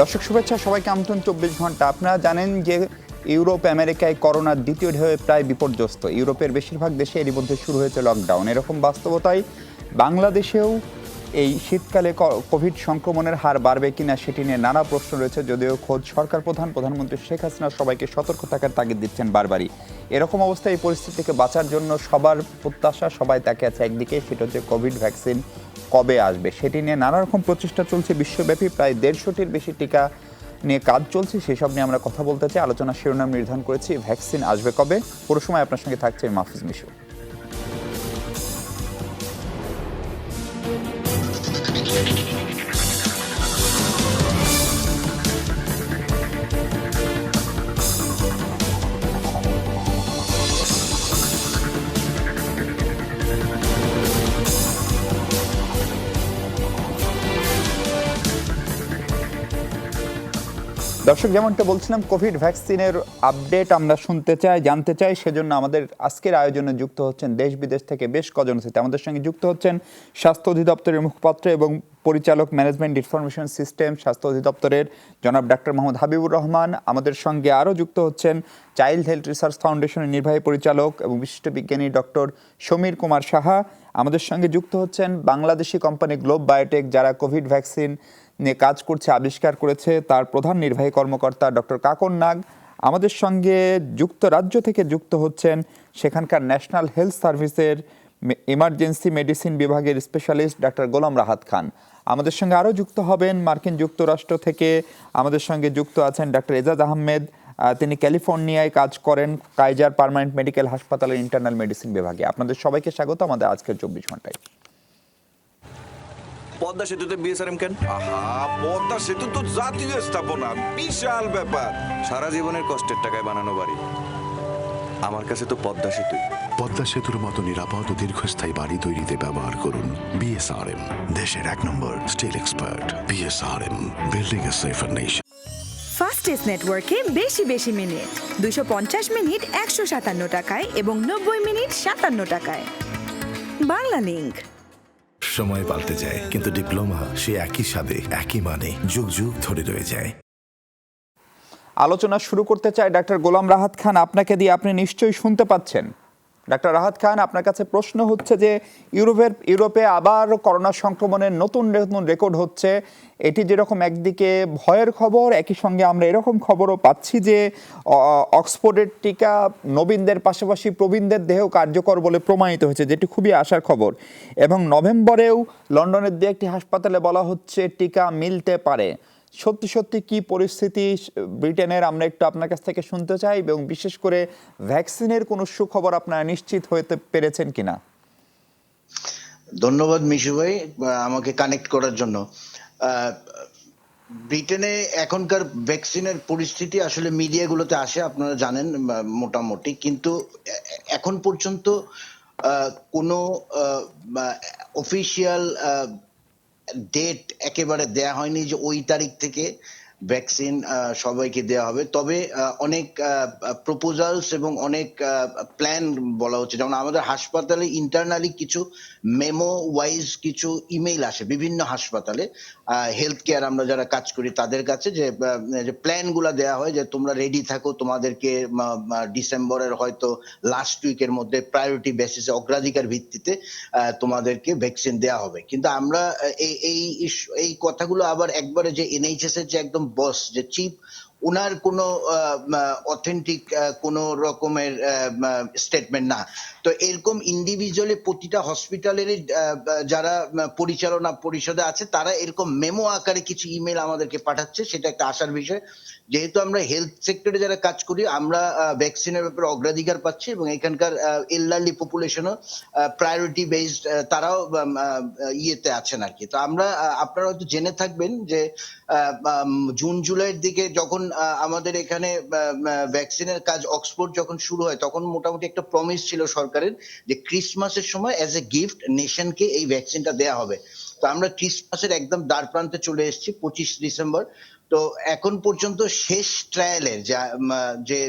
দর্শক শুভেচ্ছা, সবাইকে আমন্ত্রণ 24 ঘন্টা। আপনারা জানেন যে ইউরোপ আমেরিকায় করোনার দ্বিতীয় ঢেউয়ে প্রায় বিপর্যস্ত। ইউরোপের বেশিরভাগ দেশে এরই মধ্যে শুরু হয়েছে লকডাউন। এরকম বাস্তবতায় বাংলাদেশেও এই শীতকালে কোভিড সংক্রমণের হার বাড়বে কিনা সেটি নিয়ে নানা প্রশ্ন রয়েছে, যদিও খোদ সরকার প্রধানমন্ত্রী শেখ হাসিনা সবাইকে সতর্ক থাকার তাগিদ দিচ্ছেন বারবারই। এরকম অবস্থায় এই পরিস্থিতি থেকে বাঁচার জন্য সবার প্রত্যাশা, সবাই তাকে আছে একদিকে, সেটা হচ্ছে কোভিড ভ্যাকসিন কবে আসবে সেটি নিয়ে নানা রকম প্রচেষ্টা চলছে বিশ্বব্যাপী। প্রায় 150-টির বেশি টিকা নিয়ে কাজ চলছে, সেসব নিয়ে আমরা কথা বলতে চাই। আলোচনার শিরোনাম নির্ধারণ করেছি ভ্যাকসিন আসবে কবে। পুরো সময় আপনার সঙ্গে থাকছে মাহফুজ মিশু। দর্শক, যেমনটা বলছিলাম, কোভিড ভ্যাকসিনের আপডেট আমরা শুনতে চাই, জানতে চাই। সেজন্য আমাদের আজকের আয়োজনে যুক্ত হচ্ছেন দেশ বিদেশ থেকে বেশ কজন অতিথি। আমাদের সঙ্গে যুক্ত হচ্ছেন স্বাস্থ্য অধিদপ্তরের মুখপাত্র এবং পরিচালক ম্যানেজমেন্ট ইনফরমেশন সিস্টেম স্বাস্থ্য অধিদপ্তরের জনাব ডাক্তার মোহাম্মদ হাবিবুর রহমান। আমাদের সঙ্গে আরও যুক্ত হচ্ছেন চাইল্ড হেলথ রিসার্চ ফাউন্ডেশনের নির্বাহী পরিচালক এবং বিশিষ্ট বিজ্ঞানী ডক্টর সমীর কুমার সাহা। আমাদের সঙ্গে যুক্ত হচ্ছেন বাংলাদেশি কোম্পানি গ্লোব বায়োটেক, যারা কোভিড ভ্যাকসিন নিয়ে কাজ করছে, আবিষ্কার করেছে, তার প্রধান নির্বাহী কর্মকর্তা ডক্টর কাকন নাগ। আমাদের সঙ্গে যুক্তরাজ্য থেকে যুক্ত হচ্ছেন সেখানকার ন্যাশনাল হেলথ সার্ভিসের ইমার্জেন্সি মেডিসিন বিভাগের স্পেশালিস্ট ডাক্তার গোলাম রাহাত খান। আমাদের সঙ্গে আরও যুক্ত হবেন মার্কিন যুক্তরাষ্ট্র থেকে। আমাদের সঙ্গে যুক্ত আছেন ডাক্তার এজাজ আহমেদ, তিনি ক্যালিফোর্নিয়ায় কাজ করেন কাইজার পার্মানেন্ট মেডিকেল হাসপাতালের ইন্টারনাল মেডিসিন বিভাগে। আপনাদের সবাইকে স্বাগত আমাদের আজকের 24 ঘন্টায়। পদ্মা সেতুতে বিএসআরএম কেন? আহা, পদ্মা সেতু তো জাতীয় স্থাপনা, বিশাল ব্যাপার। সারা জীবনের কষ্টের টাকায় বানানো বাড়ি, আমার কাছে তো পদ্মা সেতুই। পদ্মা সেতুর মতো নিরাপদ ও দীর্ঘস্থায়ী বাড়ি তৈরিতে ব্যবহার করুন বিএসআরএম, দেশের 1 নম্বর স্টিল এক্সপার্ট। বিএসআরএম, বিল্ডিং এ সেফার নেশন। ফাস্টেস্ট নেটওয়ার্কে বেশি মিনিট, 250 মিনিট 157 টাকায় এবং 90 মিনিট 57 টাকায়। বাংলা লিংক। সময় পাল্টে যায়, কিন্তু ডিপ্লোমা সে একই স্বাদে, একই মানে যুগ যুগ ধরে রয়ে যায়। আলোচনা শুরু করতে চাই ডাক্তার গোলাম রাহাত খান, আপনাকে দিয়ে। আপনি নিশ্চয়ই শুনতে পাচ্ছেন। ডাক্তার রাহাত খান, আপনার কাছে প্রশ্ন হচ্ছে যে ইউরোপে আবার করোনা সংক্রমণের নতুন রেকর্ড হচ্ছে। এটি যেরকম একদিকে ভয়ের খবর, একই সঙ্গে আমরা এরকম খবরও পাচ্ছি যে অক্সফোর্ডের টিকা নবীনদের পাশাপাশি প্রবীণদের দেহেও কার্যকর বলে প্রমাণিত হয়েছে, যেটি খুবই আশার খবর। এবং নভেম্বরেও লন্ডনের দু একটি হাসপাতালে বলা হচ্ছে টিকা মিলতে পারে। সত্যি কি পরিস্থিতি ব্রিটেনের, আমরা একটু আপনার কাছ থেকে শুনতে চাই, এবং বিশেষ করে ভ্যাকসিনের কোনো সুখবর আপনারা নিশ্চিত হতে পেরেছেন কিনা? ধন্যবাদ মিশু ভাই আমাকে কানেক্ট করার জন্য। ব্রিটেনে এখনকার ভ্যাকসিনের পরিস্থিতি আসলে মিডিয়াগুলোতে আসে, আপনারা জানেন মোটামুটি, কিন্তু এখন পর্যন্ত কোনো অফিসিয়াল ডেট একেবারে দেয়া হয়নি যে ওই তারিখ থেকে ভ্যাকসিন সবাইকে দেওয়া হবে। তবে অনেক প্রপোজালস এবং অনেক প্ল্যান বলা হচ্ছে। যেমন আমাদের হাসপাতালে ইন্টারনালি কিছু মেমো ওয়াইজ কিছু ইমেইল আসে বিভিন্ন হাসপাতালে, হেলথ কেয়ার আমরা যারা কাজ করি তাদের কাছে, যে প্ল্যানগুলো দেওয়া হয় যে তোমরা রেডি থাকো, তোমাদেরকে ডিসেম্বরের হয়তো লাস্ট উইকের মধ্যে প্রায়োরিটি বেসিসে অগ্রাধিকার ভিত্তিতে তোমাদেরকে ভ্যাকসিন দেওয়া হবে। কিন্তু আমরা এই কথাগুলো আবার একবারে যে এনএইচএস এর যে একদম বস, যে চিফ, ওনার কোনো অথেন্টিক কোনো রকমের স্টেটমেন্ট না। তো এরকম ইন্ডিভিজুয়ালি প্রতিটা হসপিটালেরই যারা পরিচালনা পরিষদে আছে তারা এরকম মেমো আকারে কিছু ইমেল আমাদেরকে পাঠাচ্ছে, সেটা একটা আশার বিষয়। যেহেতু আমরা হেলথ সেক্টরে যারা কাজ করি, আমরা ভ্যাকসিনের ব্যাপারে অগ্রাধিকার পাচ্ছি এবং এখানকার এল্ডারলি পপুলেশনও প্রায়োরিটি বেসড, তারাও ইয়েতে আছেন আর কি। তো আমরা, আপনারা হয়তো জেনে থাকবেন যে জুন জুলাইয়ের দিকে যখন আমাদের এখানে ভ্যাকসিনের কাজ অক্সফোর্ড যখন শুরু হয়, তখন মোটামুটি একটা প্রমিস ছিল সরকারের যে ক্রিসমাসের সময় অ্যাজ এ গিফট নেশনকে এই ভ্যাকসিনটা দেয়া হবে। তো আমরা ক্রিসমাসের একদম দ্বার প্রান্তে চলে এসেছি 25 ডিসেম্বর। তো এখন পর্যন্ত শেষ ট্রায়ালের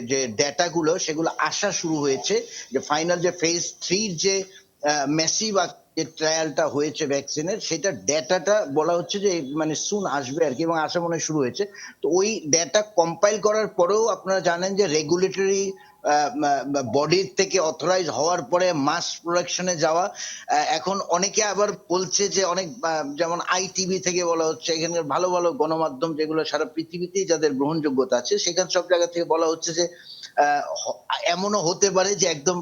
যে ডেটাগুলো সেগুলো আসা শুরু হয়েছে, যে ফাইনাল যে ফেজ 3 যে মেসিভ যে ট্রায়ালটা হয়েছে ভ্যাকসিনের, সেটা ডেটাটা বলা হচ্ছে যে মানে সুন আসবে আর কি, এবং আসা মনে হয় শুরু হয়েছে। তো ওই ডেটা কম্পাইল করার পরেও আপনারা জানেন যে রেগুলেটরি বডির থেকে অথরাইজ হওয়ার পরে মাস প্রোডাকশনে যাওয়া, এখন অনেকে আবার বলছে যে অনেক যেমন আইটিভি থেকে বলা হচ্ছে, এখানকার ভালো ভালো গণমাধ্যম যেগুলো সারা পৃথিবীতেই যাদের গ্রহণযোগ্যতা আছে, সেখানে সব জায়গা থেকে বলা হচ্ছে যে এমনও হতে পারে যে একদম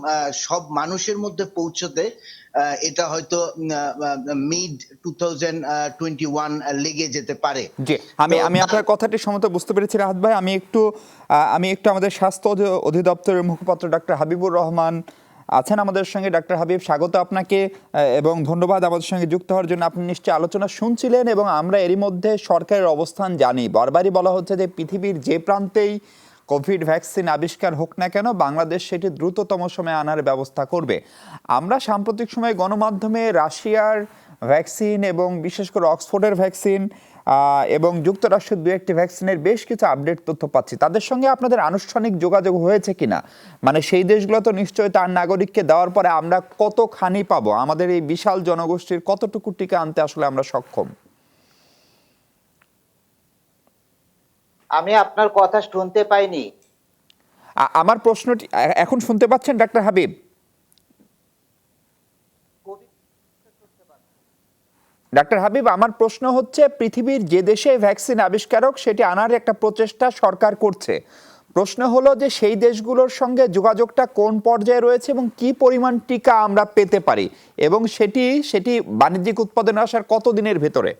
সব মানুষের মধ্যে পৌঁছতে এটা হয়তো মিড 2021 লেগে যেতে পারে। জি, আমি আপনার কথাটি সম্মত বুঝতে পেরেছি রাহাত ভাই। আমি একটু আমাদের স্বাস্থ্য অধিদপ্তরের মুখপাত্র ডাক্তার হাবিবুর রহমান আছেন আমাদের সঙ্গে। ডাক্তার হাবিব, স্বাগত আপনাকে এবং ধন্যবাদ আমাদের সঙ্গে যুক্ত হওয়ার জন্য। আপনি নিশ্চয়ই আলোচনা শুনছিলেন এবং আমরা এরই মধ্যে সরকারের অবস্থান জানি। বারবারই বলা হচ্ছে যে পৃথিবীর যে প্রান্তেই কোভিড ভ্যাকসিন আবিষ্কার হোক না কেন, বাংলাদেশ সেটি দ্রুততম সময়ে আনার ব্যবস্থা করবে। আমরা সাম্প্রতিক সময়ে গণমাধ্যমে রাশিয়ার ভ্যাকসিন এবং বিশেষ করে অক্সফোর্ডের ভ্যাকসিন এবং যুক্তরাষ্ট্রের দু একটি ভ্যাকসিনের বেশ কিছু আপডেট তথ্য পাচ্ছি। তাদের সঙ্গে আপনাদের আনুষ্ঠানিক যোগাযোগ হয়েছে কিনা? মানে সেই দেশগুলো তো নিশ্চয়ই তার নাগরিককে দেওয়ার পরে আমরা কতখানি পাবো? আমাদের এই বিশাল জনগোষ্ঠীর কতটুকু টিকা আনতে আসলে আমরা সক্ষম? আমি আপনার কথা শুনতে পাইনি। আমার প্রশ্নটি এখন শুনতে পাচ্ছেন ডাক্তার হাবিব? ডাক্তার হাবিব, আমার প্রশ্ন হচ্ছে পৃথিবীর যে দেশে ভ্যাকসিন আবিষ্কারক সেটি আনার একটা প্রচেষ্টা সরকার করছে। প্রশ্ন হলো যে সেই দেশগুলোর সঙ্গে যোগাযোগটা কোন পর্যায়ে রয়েছে এবং কি পরিমাণ টিকা আমরা পেতে পারি, এবং সেটি বাণিজ্যিক উৎপাদনে আসার কতদিনের ভেতরে?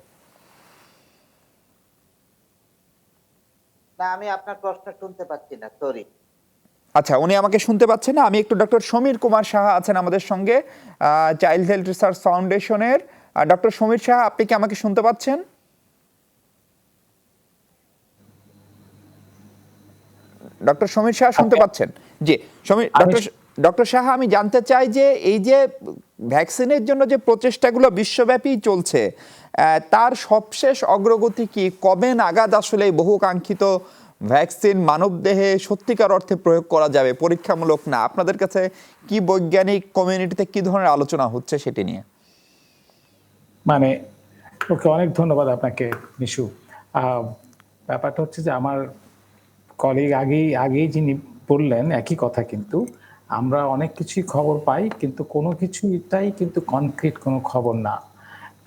না, আমি আপনার প্রশ্ন শুনতে পাচ্ছি না, সরি। আচ্ছা, উনি আমাকে শুনতে পাচ্ছেন না। আমি একটু ডক্টর সমীর কুমার সাহা আছেন আমাদের সঙ্গে, চাইল্ড হেলথ রিসার্চ ফাউন্ডেশনের। ডক্টর সমীর সাহা, আপনি কি আমাকে শুনতে পাচ্ছেন? ডক্টর সমীর সাহা শুনতে পাচ্ছেন? জি, ডক্টর সাহা, আমি জানতে চাই যে এই যে ভ্যাকসিনের জন্য যে প্রচেষ্টাগুলো বিশ্বব্যাপী চলছে, তার সবশেষ অগ্রগতি কি? কবে নাগাদ আসলে এই বহু কাঙ্ক্ষিত ভ্যাকসিন মানবদেহে সত্যিকার অর্থে প্রয়োগ করা যাবে, পরীক্ষামূলক না? আপনাদের কাছে কি বৈজ্ঞানিক কমিউনিটিতে কি ধরনের আলোচনা হচ্ছে সেটি নিয়ে? মানে ওকে, অনেক ধন্যবাদ আপনাকে নিশু। ব্যাপারটা হচ্ছে যে আমার কলিগ আগেই যিনি বললেন একই কথা, কিন্তু আমরা অনেক কিছুই খবর পাই, কিন্তু কোনো কিছুটাই কিন্তু কনক্রিট কোনো খবর না।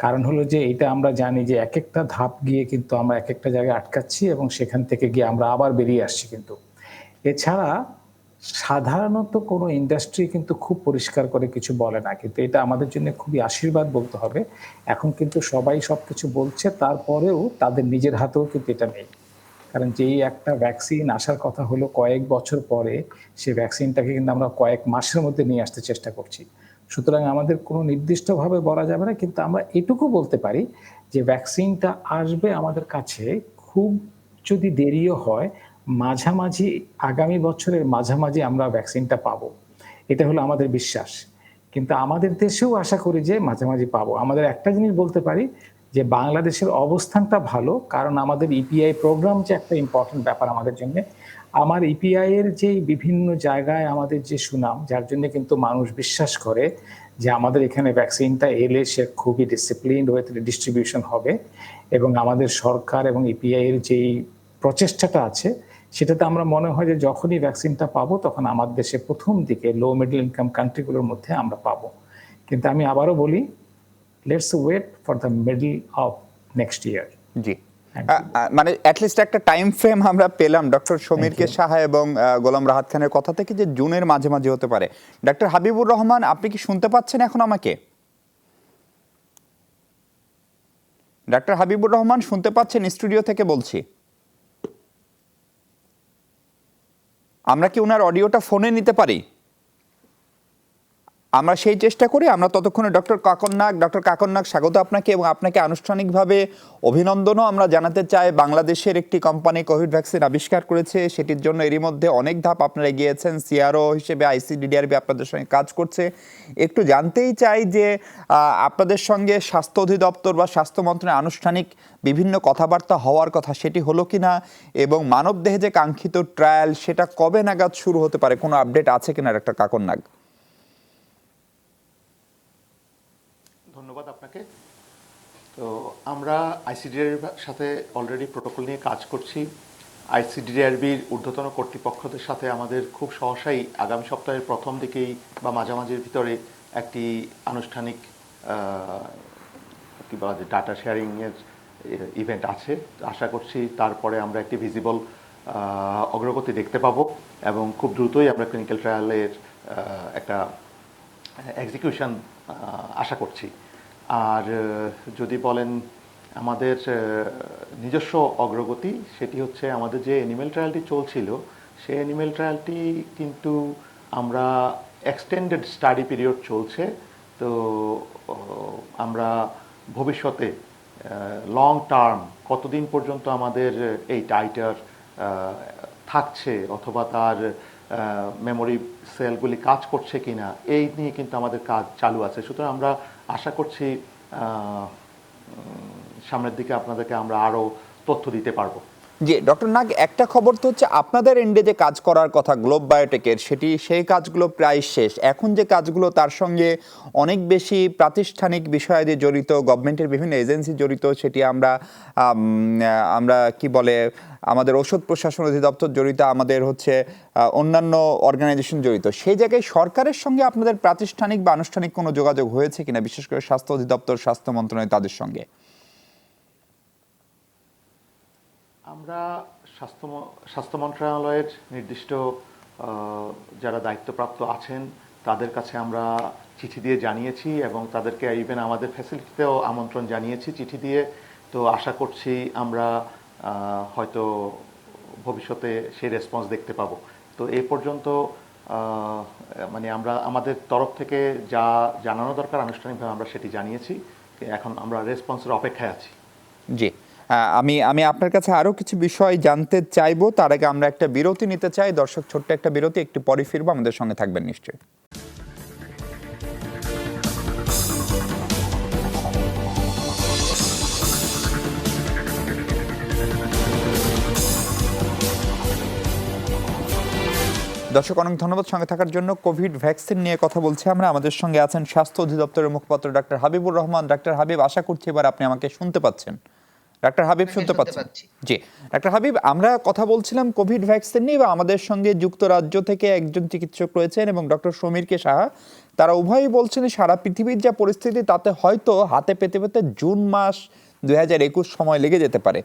কারণ হলো যে এটা আমরা জানি যে এক একটা ধাপ গিয়ে কিন্তু আমরা এক একটা জায়গায় আটকাচ্ছি এবং সেখান থেকে গিয়ে আমরা আবার বেরিয়ে আসছি। কিন্তু এছাড়া সাধারণত কোনো ইন্ডাস্ট্রি কিন্তু খুব পরিষ্কার করে কিছু বলে না, কিন্তু এটা আমাদের জন্য খুবই আশীর্বাদ বলতে হবে। এখন কিন্তু সবাই সবকিছু বলছে, তারপরেও তাদের নিজের হাতেও কিন্তু এটা নেই। কারণ যেই একটা ভ্যাকসিন আসার কথা হলো কয়েক বছর পরে, সেই ভ্যাকসিনটাকে কিন্তু আমরা কয়েক মাসের মধ্যে নিয়ে আসতে চেষ্টা করছি। সুতরাং আমাদের কোনো নির্দিষ্টভাবে বলা যাবে না, কিন্তু আমরা এটুকু বলতে পারি যে ভ্যাকসিনটা আসবে আমাদের কাছে, খুব যদি দেরিও হয় মাঝামাঝি আগামী বছরের মাঝামাঝি আমরা ভ্যাকসিনটা পাবো, এটা হলো আমাদের বিশ্বাস। কিন্তু আমাদের দেশেও আশা করি যে মাঝামাঝি পাবো। আমাদের একটা জিনিস বলতে পারি যে বাংলাদেশের অবস্থানটা ভালো, কারণ আমাদের ইপিআই প্রোগ্রাম যে একটা ইম্পর্টেন্ট ব্যাপার আমাদের জন্য। আমার ইপিআই এর যে বিভিন্ন জায়গায় আমাদের যে সুনাম, যার জন্য কিন্তু মানুষ বিশ্বাস করে যে আমাদের এখানে ভ্যাকসিনটা এলে সে খুবই ডিসিপ্লিনড ওয়েতে ডিস্ট্রিবিউশন হবে, এবং আমাদের সরকার এবং ইপিআই এর যেই প্রচেষ্টাটা আছে সেটাতে আমরা মনে হয় যে যখনই ভ্যাকসিনটা পাবো তখন আমার দেশে প্রথম দিকে লো মিডল ইনকাম কান্ট্রিগুলোর মধ্যে আমরা পাবো। কিন্তু আমি আবারও বলি, let's wait for the middle of next year. জি, মানে অ্যাটলিস্ট একটা টাইম ফ্রেম আমরা পেলাম ডক্টর সমীরকে সাহা এবং গোলাম রাহাত খানের কথা থেকে, যে জুনের মাঝামাঝি হতে পারে। ডক্টর হাবিবুর রহমান, আপনি কি শুনতে পাচ্ছেন এখন আমাকে? ডক্টর হাবিবুর রহমান শুনতে পাচ্ছেন? স্টুডিও থেকে বলছি। আমরা কি ওনার অডিওটা ফোনে নিতে পারি? আমরা সেই চেষ্টা করি। আমরা ততক্ষণে ডক্টর কাকন নাগ স্বাগত আপনাকে, এবং আপনাকে আনুষ্ঠানিকভাবে অভিনন্দনও আমরা জানাতে চাই। বাংলাদেশের একটি কোম্পানি কোভিড ভ্যাকসিন আবিষ্কার করেছে, সেটির জন্য এরই মধ্যে অনেক ধাপ আপনারা এগিয়েছেন। সিআরও হিসেবে আইসিডিডিআরবি আপনাদের সঙ্গে কাজ করছে। একটু জানতেই চাই যে আপনাদের সঙ্গে স্বাস্থ্য অধিদপ্তর বা স্বাস্থ্য মন্ত্রণালয়ের আনুষ্ঠানিক বিভিন্ন কথাবার্তা হওয়ার কথা, সেটি হলো কিনা, এবং মানবদেহে যে কাঙ্ক্ষিত ট্রায়াল সেটা কবে নাগাদ শুরু হতে পারে, কোনো আপডেট আছে কিনা ডক্টর কাকন নাগ? ধন্যবাদ আপনাকে। তো আমরা আইসিডিআর সাথে অলরেডি প্রোটোকল নিয়ে কাজ করছি। আইসিডিআরবির ঊর্ধ্বতন কর্তৃপক্ষদের সাথে আমাদের খুব সহসাই আগামী সপ্তাহের প্রথম দিকেই বা মাঝামাঝির ভিতরে একটি আনুষ্ঠানিক কি বলা যায় ডাটা শেয়ারিংয়ের ইভেন্ট আছে। আশা করছি তারপরে আমরা একটি ভিজিবল অগ্রগতি দেখতে পাবো এবং খুব দ্রুতই আমরা ক্লিনিক্যাল ট্রায়ালের একটা এক্সিকিউশন আশা করছি। আর যদি বলেন আমাদের নিজস্ব অগ্রগতি, সেটি হচ্ছে আমাদের যে অ্যানিম্যাল ট্রায়ালটি চলছিল সেই অ্যানিম্যাল ট্রায়ালটি কিন্তু আমরা এক্সটেন্ডেড স্টাডি পিরিয়ড চলছে। তো আমরা ভবিষ্যতে লং টার্ম কতদিন পর্যন্ত আমাদের এই টাইটার থাকছে অথবা তার মেমোরি সেলগুলি কাজ করছে কিনা এই নিয়ে কিন্তু আমাদের কাজ চালু আছে। সুতরাং আমরা আশা করছি সামনের দিকে আপনাদেরকে আমরা আরও তথ্য দিতে পারবো। জি ডক্টর নাগ, একটা খবর তো হচ্ছে আপনাদের এন্ডে যে কাজ করার কথা গ্লোব বায়োটেকের, সেই কাজগুলো প্রায় শেষ। এখন যে কাজগুলো তার সঙ্গে অনেক বেশি প্রাতিষ্ঠানিক বিষয়াদি জড়িত, গভর্নমেন্টের বিভিন্ন এজেন্সি জড়িত, সেটি আমরা কি বলে আমাদের ঔষধ প্রশাসন অধিদপ্তর জড়িত, আমাদের হচ্ছে অন্যান্য অর্গানাইজেশন জড়িত। সেই জায়গায় সরকারের সঙ্গে আপনাদের প্রাতিষ্ঠানিক বা আনুষ্ঠানিক কোনো যোগাযোগ হয়েছে কিনা, বিশেষ করে স্বাস্থ্য অধিদপ্তর, স্বাস্থ্য মন্ত্রণালয় তাদের সঙ্গে? আমরা স্বাস্থ্য মন্ত্রণালয়ের নির্দিষ্ট যারা দায়িত্বপ্রাপ্ত আছেন তাদের কাছে আমরা চিঠি দিয়ে জানিয়েছি এবং তাদেরকে ইভেন আমাদের ফ্যাসিলিটিতেও আমন্ত্রণ জানিয়েছি চিঠি দিয়ে। তো আশা করছি আমরা হয়তো ভবিষ্যতে সেই রেসপন্স দেখতে পাবো। তো এই পর্যন্ত মানে আমরা আমাদের তরফ থেকে যা জানানো দরকার আনুষ্ঠানিকভাবে আমরা সেটি জানিয়েছি। এখন আমরা রেসপন্সের অপেক্ষায় আছি। জি, আমি আপনার কাছে আরও কিছু বিষয় জানতে চাইবো। তার আগে আমরা একটা বিরতি নিতে চাই। দর্শক, ছোট্ট একটা বিরতি, একটু পরে ফিরবো। আমাদের সঙ্গে থাকবেন নিশ্চয়ই। দর্শক, অনেক ধন্যবাদ সঙ্গে থাকার জন্য। কোভিড ভ্যাকসিন নিয়ে কথা বলছি আমরা। আমাদের সঙ্গে আছেন স্বাস্থ্য অধিদপ্তরের মুখপাত্র ডাক্তার হাবিবুর রহমান। ডাক্তার হাবিব, আশা করছি এবার আপনি আমাকে শুনতে পাচ্ছেন। ডাক্তার হাবিব শুনতে পাচ্ছেন? জি ডাক্তার হাবিব, আমরা কথা বলছিলাম কোভিড ভ্যাকসিন নিয়ে, বা আমাদের সঙ্গে যুক্তরাজ্য থেকে একজন চিকিৎসক রয়েছেন এবং ডক্টর সমীর কে সাহা, তারা উভয়ই বলছেন সারা পৃথিবীর যা পরিস্থিতি তাতে হয়তো হাতে পেতে পেতে জুন মাস 2021 সময় লেগে যেতে পারে।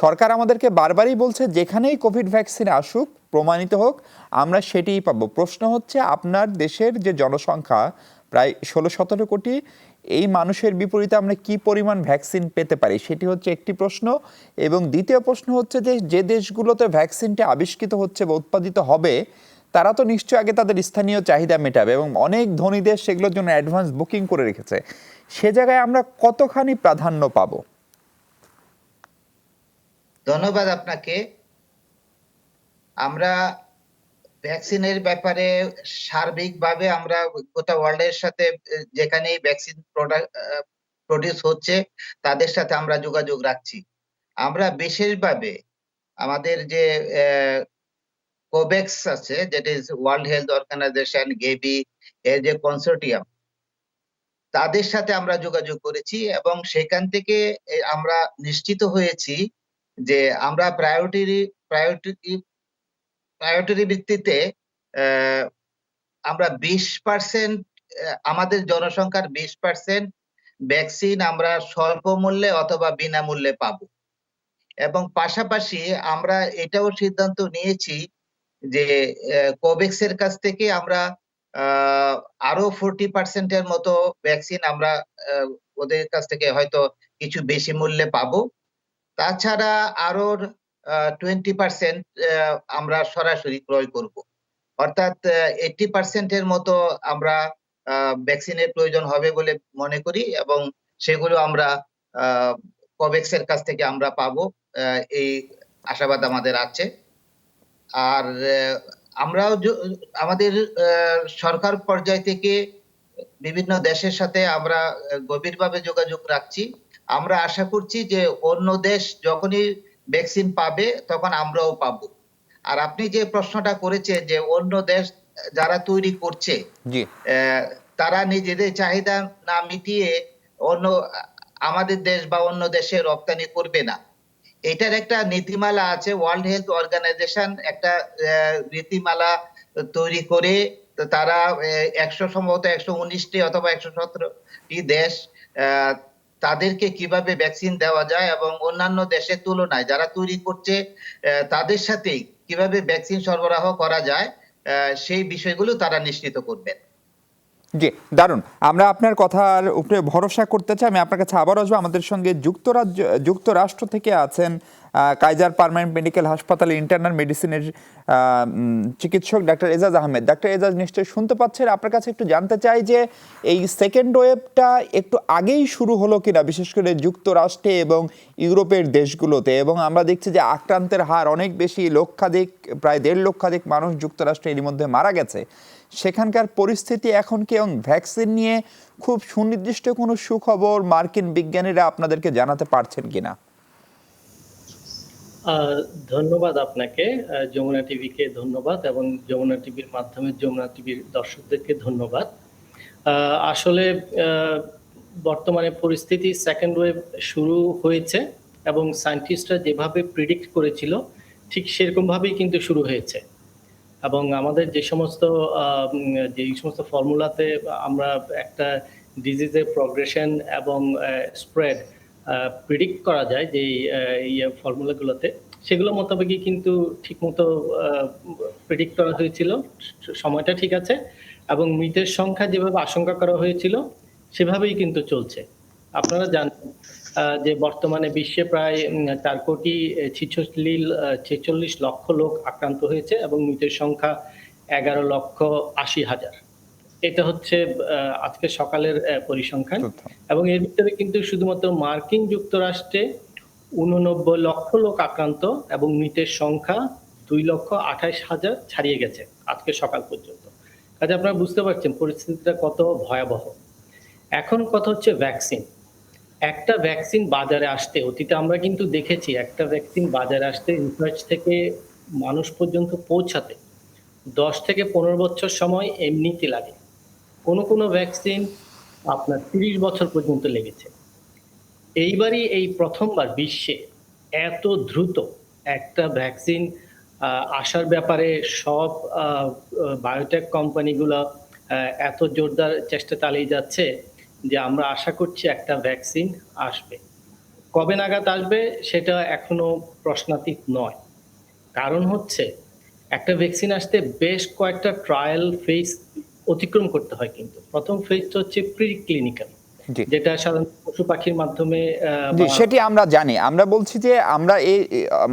সরকার আমাদেরকে বারবারই বলছে যেখানেই কোভিড ভ্যাকসিন আসুক, প্রমাণিত হোক, আমরা সেটিই পাবো। প্রশ্ন হচ্ছে, আপনার দেশের যে জনসংখ্যা প্রায় 16-17 কোটি, এই মানুষের বিপরীতে আমরা কি পরিমাণ ভ্যাকসিন পেতে পারি, সেটি হচ্ছে একটি প্রশ্ন। এবং দ্বিতীয় প্রশ্ন হচ্ছে যে দেশগুলোতে ভ্যাকসিনটা আবিষ্কৃত হচ্ছে বা উৎপাদিত হবে, তারা তো নিশ্চয়ই আগে তাদের স্থানীয় চাহিদা মেটাবে এবং অনেক ধনী দেশ সেগুলোর জন্য অ্যাডভান্স বুকিং করে রেখেছে। সে জায়গায় আমরা কতখানি প্রাধান্য পাবো? ধন্যবাদ আপনাকে। আমরা ভ্যাকসিনের ব্যাপারে সার্বিকভাবে আমরা গোটা ওয়ার্ল্ডের সাথে যেখানেই ভ্যাকসিন প্রডিউস হচ্ছে তাদের সাথে আমরা যোগাযোগ রাখছি। আমরা বিশেষভাবে আমাদের যে কোভ্যাক্স আছে, যেটা ইজ ওয়ার্ল্ড হেলথ অর্গানাইজেশন, গেবি এর যে কনসোর্টিয়াম, তাদের সাথে আমরা যোগাযোগ করেছি এবং সেখান থেকে আমরা নিশ্চিত হয়েছি যে আমরা প্রায়োরিটি ভিত্তিতে আমরা 20% আমাদের জনসংখ্যার 20% ভ্যাকসিন আমরা স্বল্প মূল্যে অথবা বিনামূল্যে পাবো। এবং পাশাপাশি আমরা এটাও সিদ্ধান্ত নিয়েছি যে কোভ্যাক্স এর কাছ থেকে আমরা আরো 40% এর মতো ভ্যাকসিন আমরা ওদের কাছ থেকে হয়তো কিছু বেশি মূল্যে পাবো। তাছাড়া আরো 20% আমরা সরাসরি ক্রয় করব। অর্থাৎ 80% এর মতো আমরা ভ্যাকসিনের প্রয়োজন হবে বলে মনে করি এবং সেগুলো আমরা কোভ্যাক্স এর কাছ থেকে আমরা পাবো, এই আশাবাদ আমাদের আছে। আর আমরাও আমাদের সরকার পর্যায় থেকে বিভিন্ন দেশের সাথে আমরা গভীরভাবে যোগাযোগ রাখছি। আমরা আশা করছি যে অন্য দেশ যখনই ভ্যাকসিন পাবে তখন আমরাও পাবো। আর আপনি যে প্রশ্নটা করেছেন যে অন্য দেশ যারা তৈরি করছে তারা নিজেদের চাহিদা না মিটিয়ে অন্য আমাদের দেশ বা অন্য দেশে রপ্তানি করবে না। এটার একটা নীতিমালা আছে, ওয়ার্ল্ড হেলথ অর্গানাইজেশন একটা নীতিমালা তৈরি করে তারা 119টি অথবা 117টি দেশ তাদেরকে কিভাবে ভ্যাকসিন দেওয়া যায় এবং অন্যান্য দেশের তুলনায় যারা তৈরি করছে তাদের সাথে কিভাবে ভ্যাকসিন সরবরাহ করা যায় সেই বিষয়গুলো তারা নিশ্চিত করবেন। জি, দারুণ। আমরা আপনার কথার উপরে ভরসা করতে চাই। আমি আপনার কাছে আবার আসবো। আমাদের সঙ্গে যুক্তরাষ্ট্র থেকে আছেন কাইজার পার্মানেন্ট মেডিকেল হাসপাতালে ইন্টারনাল মেডিসিনের চিকিৎসক ডাক্তার এজাজ আহমেদ। ডাক্তার এজাজ, নিশ্চয়ই শুনতে পাচ্ছেন। আপনার কাছে একটু জানতে চাই যে এই সেকেন্ড ওয়েভটা একটু আগেই শুরু হলো কিনা, বিশেষ করে যুক্তরাষ্ট্রে এবং ইউরোপের দেশগুলোতে, এবং আমরা দেখছি যে আক্রান্তের হার অনেক বেশি, লক্ষাধিক, প্রায় 1.5 লক্ষাধিক মানুষ যুক্তরাষ্ট্রে এর মধ্যে মারা গেছে। সেখানকার পরিস্থিতি এখন কি, এবং ভ্যাকসিন নিয়ে খুব সুনির্দিষ্ট কোনো সুখবর মার্কিন বিজ্ঞানীরা আপনাদেরকে জানাতে পারছেন কিনা? ধন্যবাদ আপনাকে, যমুনা টিভিকে ধন্যবাদ এবং যমুনা টিভির মাধ্যমে যমুনা টিভির দর্শকদেরকে ধন্যবাদ। আসলে বর্তমানে পরিস্থিতি সেকেন্ড ওয়েভ শুরু হয়েছে এবং সায়েন্টিস্টরা যেভাবে প্রিডিক্ট করেছিল ঠিক সেরকম ভাবেই কিন্তু শুরু হয়েছে। এবং আমাদের যে সমস্ত ফর্মুলাতে আমরা একটা ডিজিজের প্রগ্রেশন এবং স্প্রেড প্রিডিক্ট করা যায়, যে ফর্মুলাগুলোতে সেগুলো মোতাবেকই কিন্তু ঠিকমতো প্রিডিক্ট করা হয়েছিল, সময়টা ঠিক আছে, এবং মৃতের সংখ্যা যেভাবে আশঙ্কা করা হয়েছিল সেভাবেই কিন্তু চলছে। আপনারা জানেন যে বর্তমানে বিশ্বে প্রায় 4,46 লক্ষ লোক আক্রান্ত হয়েছে এবং মৃতের সংখ্যা 11,80,000। এটা হচ্ছে আজকে সকালের পরিসংখ্যান। এবং এর ভিতরে কিন্তু শুধুমাত্র মার্কিন যুক্তরাষ্ট্রে 89 লক্ষ লোক আক্রান্ত এবং মৃতের সংখ্যা 2,28,000 ছাড়িয়ে গেছে আজকে সকাল পর্যন্ত। কাজে আপনারা বুঝতে পারছেন পরিস্থিতিটা কত ভয়াবহ। এখন কথা হচ্ছে ভ্যাকসিন। একটা ভ্যাকসিন বাজারে আসতে, অতীতে আমরা কিন্তু দেখেছি একটা ভ্যাকসিন বাজারে আসতে, রিসার্চ থেকে মানুষ পর্যন্ত পৌঁছাতে 10 থেকে 15 বছর সময় এমনিতে লাগে। কোনো ভ্যাকসিন আপনার 30 বছর পর্যন্ত লেগেছে। এইবারই এই প্রথমবার বিশ্বে এত দ্রুত একটা ভ্যাকসিন আসার ব্যাপারে সব বায়োটেক কোম্পানিগুলো এত জোরদার চেষ্টা চালিয়ে যাচ্ছে যে আমরা আশা করছি একটা ভ্যাকসিন আসবে। কবে নাগাদ আসবে সেটা এখনো প্রশ্নাতীত নয়। কারণ হচ্ছে একটা ভ্যাকসিন আসতে বেশ কয়েকটা ট্রায়াল ফেজ অতিক্রম করতে হয়। কিন্তু প্রথম ফেজটা হচ্ছে প্রি ক্লিনিক্যাল, যেটা সাধারণত পশু পাখির মাধ্যমে। সেটি আমরা জানি। আমরা বলছি যে আমরা এই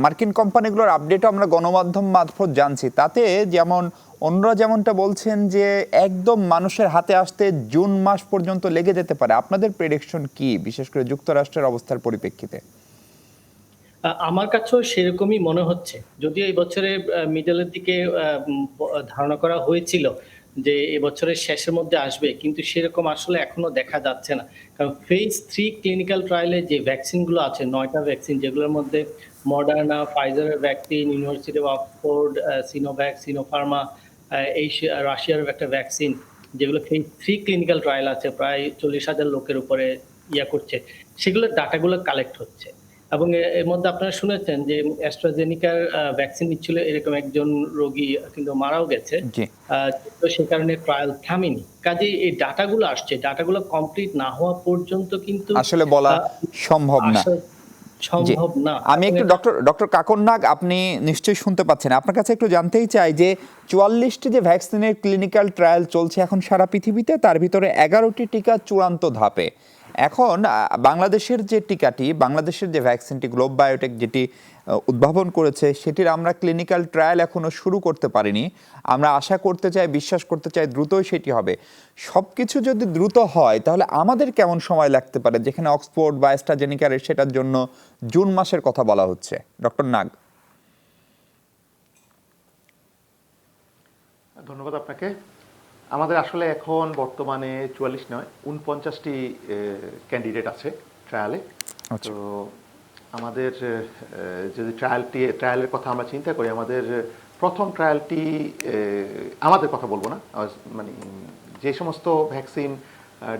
মার্কিন কোম্পানিগুলোর আপডেটও আমরা গণমাধ্যম মারফত জানছি। তাতে যেমন অন্যরা যেমনটা বলছেন যে একদম মানুষের হাতে আসতে জুন মাস পর্যন্ত লেগে যেতে পারে। আপনাদের প্রেডিকশন কি, বিশেষ করে যুক্তরাষ্ট্রের অবস্থার পরিপ্রেক্ষিতে? আমার কাছেও সেরকমই মনে হচ্ছে, যদিও এই বছরের মিডলের দিকে ধারণা করা হয়েছিল যে এবছরের শেষের মধ্যে আসবে, কিন্তু সেরকম আসলে এখনো দেখা যাচ্ছে না। কারণ ফেজ 3 ক্লিনিক্যাল ট্রায়ালে যে ভ্যাকসিনগুলো আছে, 9টা ভ্যাকসিন, যেগুলোর মধ্যে মডার্না, ফাইজারের vaccine, University of Oxford, Sinovac, Sinopharm, এই রাশিয়ার একটা ভ্যাকসিন, যেগুলো ফেজ 3 ক্লিনিক্যাল ট্রায়াল আছে, প্রায় 40,000 লোকের উপরে করছে, সেগুলোর ডাটাগুলো কালেক্ট হচ্ছে। এবং এর মধ্যে আপনারা শুনেছেন যে অ্যাস্ট্রাজেনিকার ভ্যাকসিন নিচ্ছিল এরকম একজন রোগী কিন্তু মারাও গেছে, তো সে কারণে ট্রায়াল থামেনি। কাজে এই ডাটাগুলো আসছে, ডাটাগুলো কমপ্লিট না হওয়া পর্যন্ত কিন্তু আসলে বলা সম্ভব না। আমি একটু ডক্টর কাকন নাগ, আপনি নিশ্চয়ই শুনতে পাচ্ছেন। আপনার কাছে একটু জানতেই চাই যে 44টি যে ভ্যাকসিনের ক্লিনিক্যাল ট্রায়াল চলছে এখন সারা পৃথিবীতে, তার ভিতরে 11টি টিকা চূড়ান্ত ধাপে। এখন বাংলাদেশের যে টিকাটি, বাংলাদেশের যে ভ্যাকসিনটি গ্লোব বায়োটেক যেটি উদ্ভাবন করেছে, সেটির আমরা ক্লিনিক্যাল ট্রায়াল এখনো শুরু করতে পারিনি। আমরা আশা করতে চাই, বিশ্বাস করতে চাই দ্রুতই সেটি হবে। সব কিছু যদি দ্রুত হয় তাহলে আমাদের কেমন সময় লাগতে পারে, যেখানে অক্সফোর্ড বা অ্যাস্ট্রাজেনিকার সেটার জন্য জুন মাসের কথা বলা হচ্ছে? ডক্টর নাগ। ধন্যবাদ আপনাকে। আমাদের আসলে এখন বর্তমানে 44 নয় 49টি ক্যান্ডিডেট আছে ট্রায়ালে। তো আমাদের যদি ট্রায়ালের কথা আমরা চিন্তা করি, আমাদের প্রথম ট্রায়ালটি, আমাদের কথা বলবো না, মানে যে সমস্ত ভ্যাকসিন